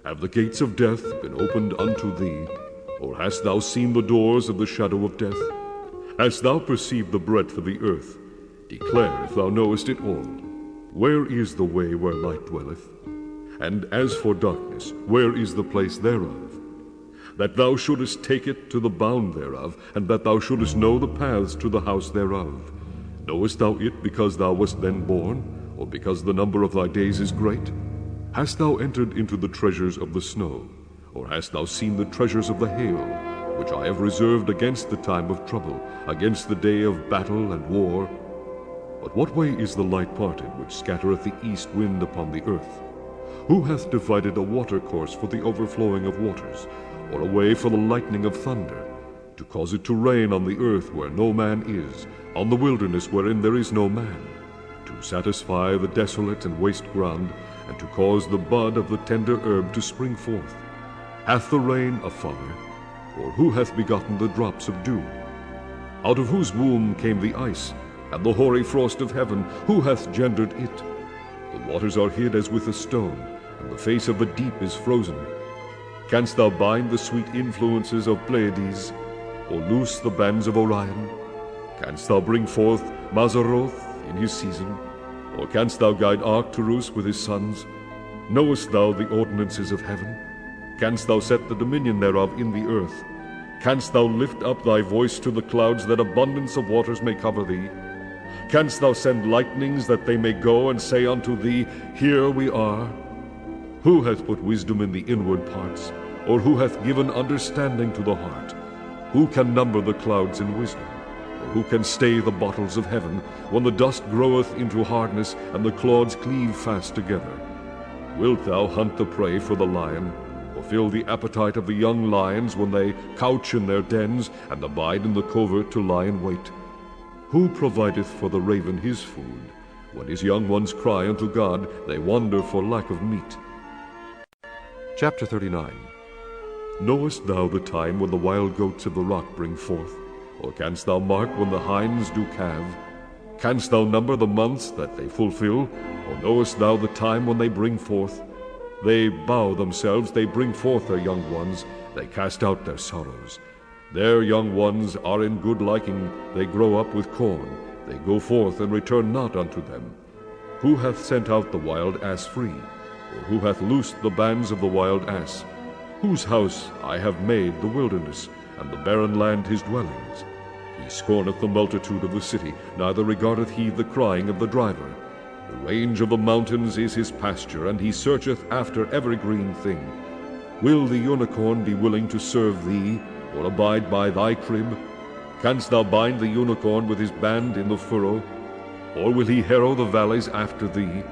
Have the gates of death been opened unto thee, or hast thou seen the doors of the shadow of death? Hast thou perceived the breadth of the earth? Declare if thou knowest it all. Where is the way where light dwelleth? And as for darkness, where is the place thereof? That thou shouldest take it to the bound thereof, and that thou shouldest know the paths to the house thereof. Knowest thou it because thou wast then born, or because the number of thy days is great? Hast thou entered into the treasures of the snow, or hast thou seen the treasures of the hail, which I have reserved against the time of trouble, against the day of battle and war? But what way is the light parted, which scattereth the east wind upon the earth? Who hath divided a watercourse for the overflowing of waters, or a way for the lightning of thunder, to cause it to rain on the earth where no man is, on the wilderness wherein there is no man, to satisfy the desolate and waste ground, and to cause the bud of the tender herb to spring forth? Hath the rain a father, or who hath begotten the drops of dew? Out of whose womb came the ice, and the hoary frost of heaven? Who hath gendered it? The waters are hid as with a stone, and the face of the deep is frozen. Canst thou bind the sweet influences of Pleiades, or loose the bands of Orion? Canst thou bring forth Mazzaroth in his season? Or canst thou guide Arcturus with his sons? Knowest thou the ordinances of heaven? Canst thou set the dominion thereof in the earth? Canst thou lift up thy voice to the clouds, that abundance of waters may cover thee? Canst thou send lightnings, that they may go and say unto thee, Here we are? Who hath put wisdom in the inward parts? Or who hath given understanding to the heart? Who can number the clouds in wisdom? Or who can stay the bottles of heaven, when the dust groweth into hardness, and the clods cleave fast together? Wilt thou hunt the prey for the lion, or fill the appetite of the young lions, when they couch in their dens, and abide in the covert to lie in wait? Who provideth for the raven his food? When his young ones cry unto God, they wander for lack of meat. Chapter 39. Knowest thou the time when the wild goats of the rock bring forth? Or canst thou mark when the hinds do calve? Canst thou number the months that they fulfill? Or knowest thou the time when they bring forth? They bow themselves, they bring forth their young ones, they cast out their sorrows. Their young ones are in good liking, they grow up with corn, they go forth and return not unto them. Who hath sent out the wild ass free? Or who hath loosed the bands of the wild ass? Whose house I have made the wilderness, and the barren land his dwellings. He scorneth the multitude of the city, neither regardeth he the crying of the driver. The range of the mountains is his pasture, and he searcheth after every green thing. Will the unicorn be willing to serve thee, or abide by thy crib? Canst thou bind the unicorn with his band in the furrow? Or will he harrow the valleys after thee?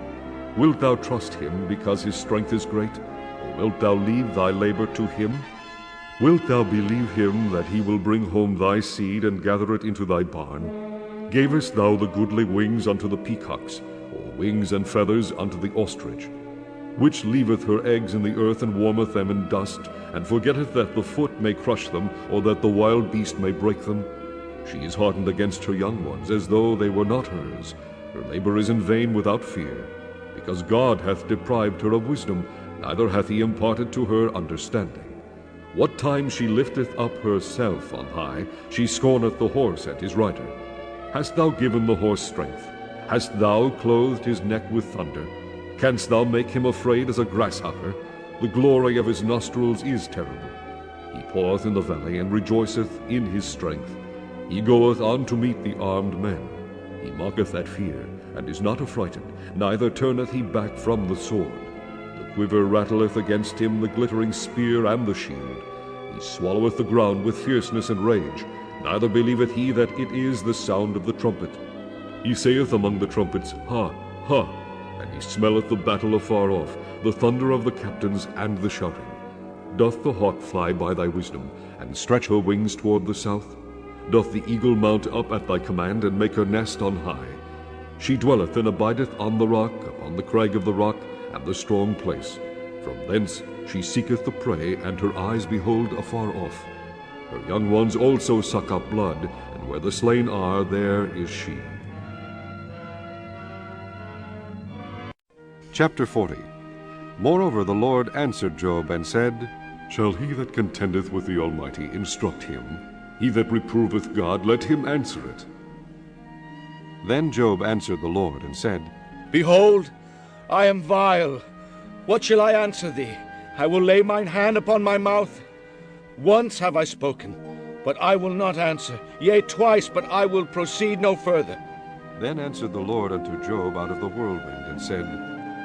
Wilt thou trust him, because his strength is great? Or wilt thou leave thy labor to him? Wilt thou believe him, that he will bring home thy seed, and gather it into thy barn? Gavest thou the goodly wings unto the peacocks, or wings and feathers unto the ostrich? Which leaveth her eggs in the earth, and warmeth them in dust, and forgetteth that the foot may crush them, or that the wild beast may break them? She is hardened against her young ones, as though they were not hers. Her labor is in vain without fear. Because God hath deprived her of wisdom, neither hath he imparted to her understanding. What time she lifteth up herself on high, she scorneth the horse and his rider. Hast thou given the horse strength? Hast thou clothed his neck with thunder? Canst thou make him afraid as a grasshopper? The glory of his nostrils is terrible. He paweth in the valley, and rejoiceth in his strength. He goeth on to meet the armed men. He mocketh at fear, and is not affrighted, neither turneth he back from the sword. The quiver rattleth against him the glittering spear and the shield. He swalloweth the ground with fierceness and rage, neither believeth he that it is the sound of the trumpet. He saith among the trumpets, Ha, ha, and he smelleth the battle afar off, the thunder of the captains and the shouting. Doth the hawk fly by thy wisdom, and stretch her wings toward the south? Doth the eagle mount up at thy command, and make her nest on high? She dwelleth and abideth on the rock, upon the crag of the rock, and the strong place. From thence she seeketh the prey, and her eyes behold afar off. Her young ones also suck up blood, and where the slain are, there is she. Chapter 40. Moreover the Lord answered Job and said, Shall he that contendeth with the Almighty instruct him? He that reproveth God, let him answer it. Then Job answered the Lord and said, Behold, I am vile. What shall I answer thee? I will lay mine hand upon my mouth. Once have I spoken, but I will not answer. Yea, twice, but I will proceed no further. Then answered the Lord unto Job out of the whirlwind, and said,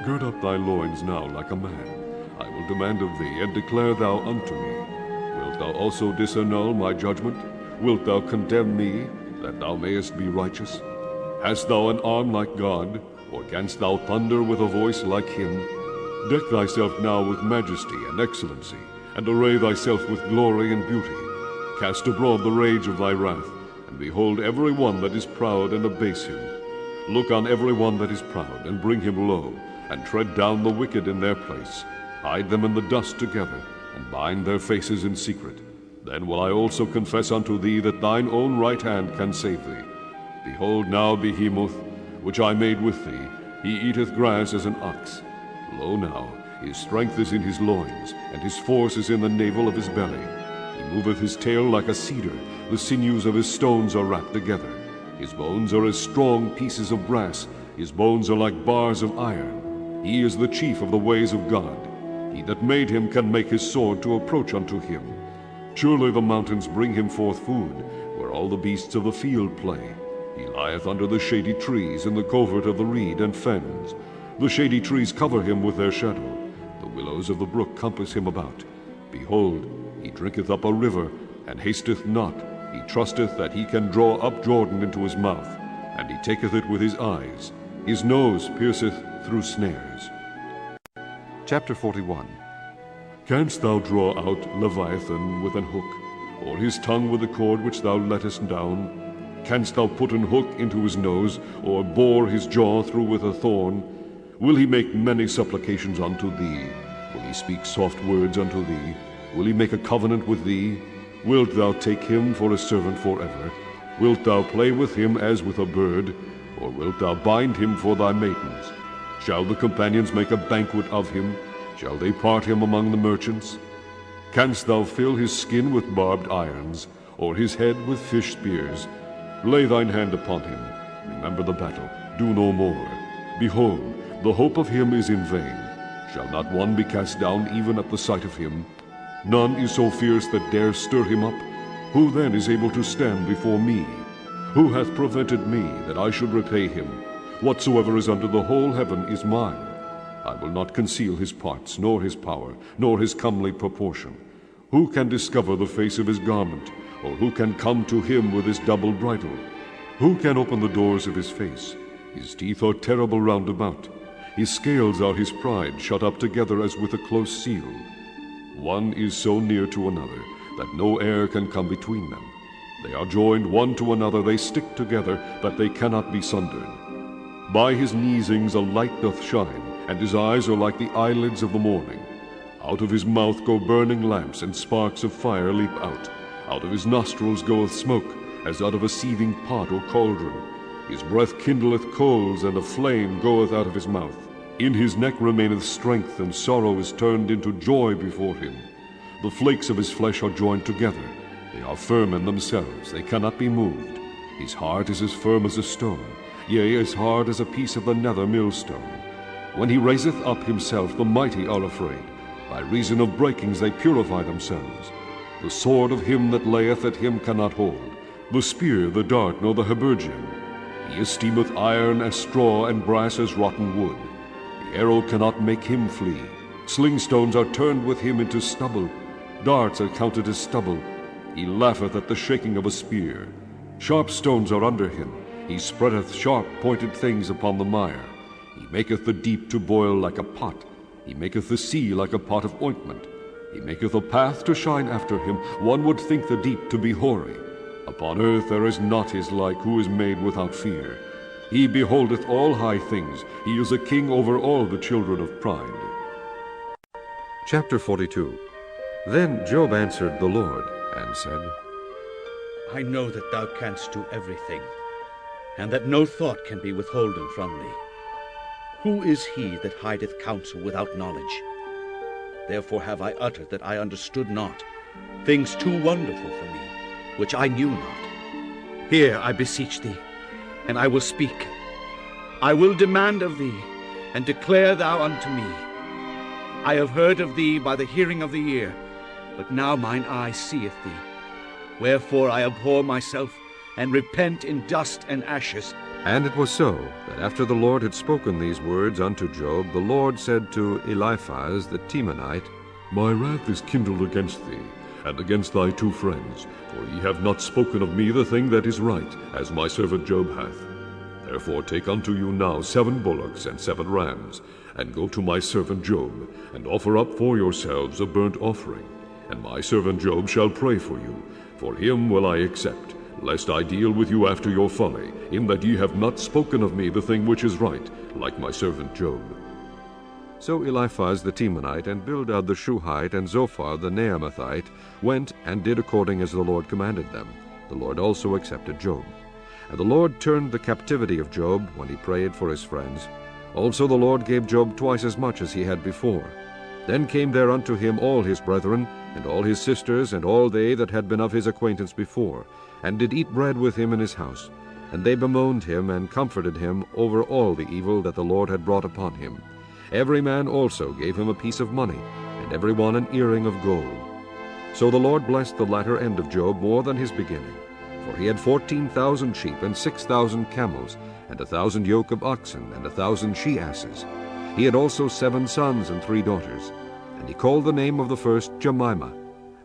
Gird up thy loins now like a man. I will demand of thee, and declare thou unto me. Wilt thou also disannul my judgment? Wilt thou condemn me, that thou mayest be righteous? Hast thou an arm like God, or canst thou thunder with a voice like him? Deck thyself now with majesty and excellency, and array thyself with glory and beauty. Cast abroad the rage of thy wrath, and behold every one that is proud, and abase him. Look on every one that is proud, and bring him low, and tread down the wicked in their place. Hide them in the dust together, and bind their faces in secret. Then will I also confess unto thee that thine own right hand can save thee. Behold now Behemoth, which I made with thee, he eateth grass as an ox. Lo now, his strength is in his loins, and his force is in the navel of his belly. He moveth his tail like a cedar, the sinews of his stones are wrapped together. His bones are as strong pieces of brass, his bones are like bars of iron. He is the chief of the ways of God. He that made him can make his sword to approach unto him. Surely the mountains bring him forth food, where all the beasts of the field play. He lieth under the shady trees in the covert of the reed and fens. The shady trees cover him with their shadow. The willows of the brook compass him about. Behold, he drinketh up a river, and hasteth not. He trusteth that he can draw up Jordan into his mouth, and he taketh it with his eyes. His nose pierceth through snares. Chapter 41. Canst thou draw out Leviathan with an hook, or his tongue with a cord which thou lettest down? Canst thou put an hook into his nose, or bore his jaw through with a thorn? Will he make many supplications unto thee? Will he speak soft words unto thee? Will he make a covenant with thee? Wilt thou take him for a servant forever? Wilt thou play with him as with a bird? Or wilt thou bind him for thy maidens? Shall the companions make a banquet of him? Shall they part him among the merchants? Canst thou fill his skin with barbed irons, or his head with fish spears? Lay thine hand upon him. Remember the battle. Do no more. Behold, the hope of him is in vain. Shall not one be cast down even at the sight of him? None is so fierce that dares stir him up. Who then is able to stand before me? Who hath prevented me that I should repay him? Whatsoever is under the whole heaven is mine. I will not conceal his parts, nor his power, nor his comely proportion. Who can discover the face of his garment, or who can come to him with his double bridle? Who can open the doors of his face? His teeth are terrible round about. His scales are his pride, shut up together as with a close seal. One is so near to another, that no air can come between them. They are joined one to another, they stick together, that they cannot be sundered. By his neesings a light doth shine, and his eyes are like the eyelids of the morning. Out of his mouth go burning lamps, and sparks of fire leap out. Out of his nostrils goeth smoke, as out of a seething pot or cauldron. His breath kindleth coals, and a flame goeth out of his mouth. In his neck remaineth strength, and sorrow is turned into joy before him. The flakes of his flesh are joined together. They are firm in themselves, they cannot be moved. His heart is as firm as a stone, yea, as hard as a piece of the nether millstone. When he raiseth up himself, the mighty are afraid. By reason of breakings they purify themselves. The sword of him that layeth at him cannot hold, the spear, the dart, nor the habergeon. He esteemeth iron as straw, and brass as rotten wood. The arrow cannot make him flee. Slingstones are turned with him into stubble. Darts are counted as stubble. He laugheth at the shaking of a spear. Sharp stones are under him. He spreadeth sharp pointed things upon the mire. He maketh the deep to boil like a pot. He maketh the sea like a pot of ointment. He maketh a path to shine after him. One would think the deep to be hoary. A Upon earth there is not his like, who is made without fear. He beholdeth all high things. He is a king over all the children of pride. Chapter 42. Then Job answered the Lord, and said, I know that thou canst do everything, and that no thought can be withholden from thee. Who is he that hideth counsel without knowledge? Therefore have I uttered that I understood not, things too wonderful for me, which I knew not. Hear, I beseech thee, and I will speak. I will demand of thee, and declare thou unto me. I have heard of thee by the hearing of the ear, but now mine eye seeth thee. Wherefore I abhor myself, and repent in dust and ashes. And it was so, that after the Lord had spoken these words unto Job, the Lord said to Eliphaz the Temanite, My wrath is kindled against thee, and against thy 2 friends, for ye have not spoken of me the thing that is right, as my servant Job hath. Therefore take unto you now 7 bullocks and 7 rams, and go to my servant Job, and offer up for yourselves a burnt offering. And my servant Job shall pray for you, for him will I accept, lest I deal with you after your folly, in that ye have not spoken of me the thing which is right, like my servant Job. So Eliphaz the Temanite, and Bildad the Shuhite, and Zophar the Naamathite went and did according as the Lord commanded them. The Lord also accepted Job. And the Lord turned the captivity of Job when he prayed for his friends. Also the Lord gave Job twice as much as he had before. Then came there unto him all his brethren, and all his sisters, and all they that had been of his acquaintance before, and did eat bread with him in his house. And they bemoaned him, and comforted him over all the evil that the Lord had brought upon him. Every man also gave him a piece of money, and every one an earring of gold. So the Lord blessed the latter end of Job more than his beginning. For he had 14,000 sheep, and 6,000 camels, and 1,000 yoke of oxen, and 1,000 she-asses. He had also 7 sons and 3 daughters. And he called the name of the first Jemimah,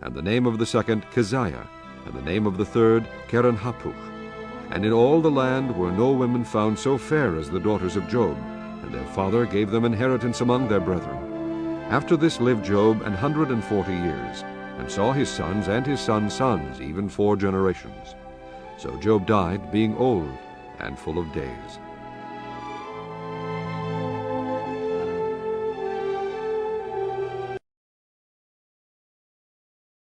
and the name of the second Keziah, and the name of the third Keren-Happuch. And in all the land were no women found so fair as the daughters of Job, and their father gave them inheritance among their brethren. After this lived Job 140 years, and saw his sons and his sons' sons, even 4 generations. So Job died, being old and full of days.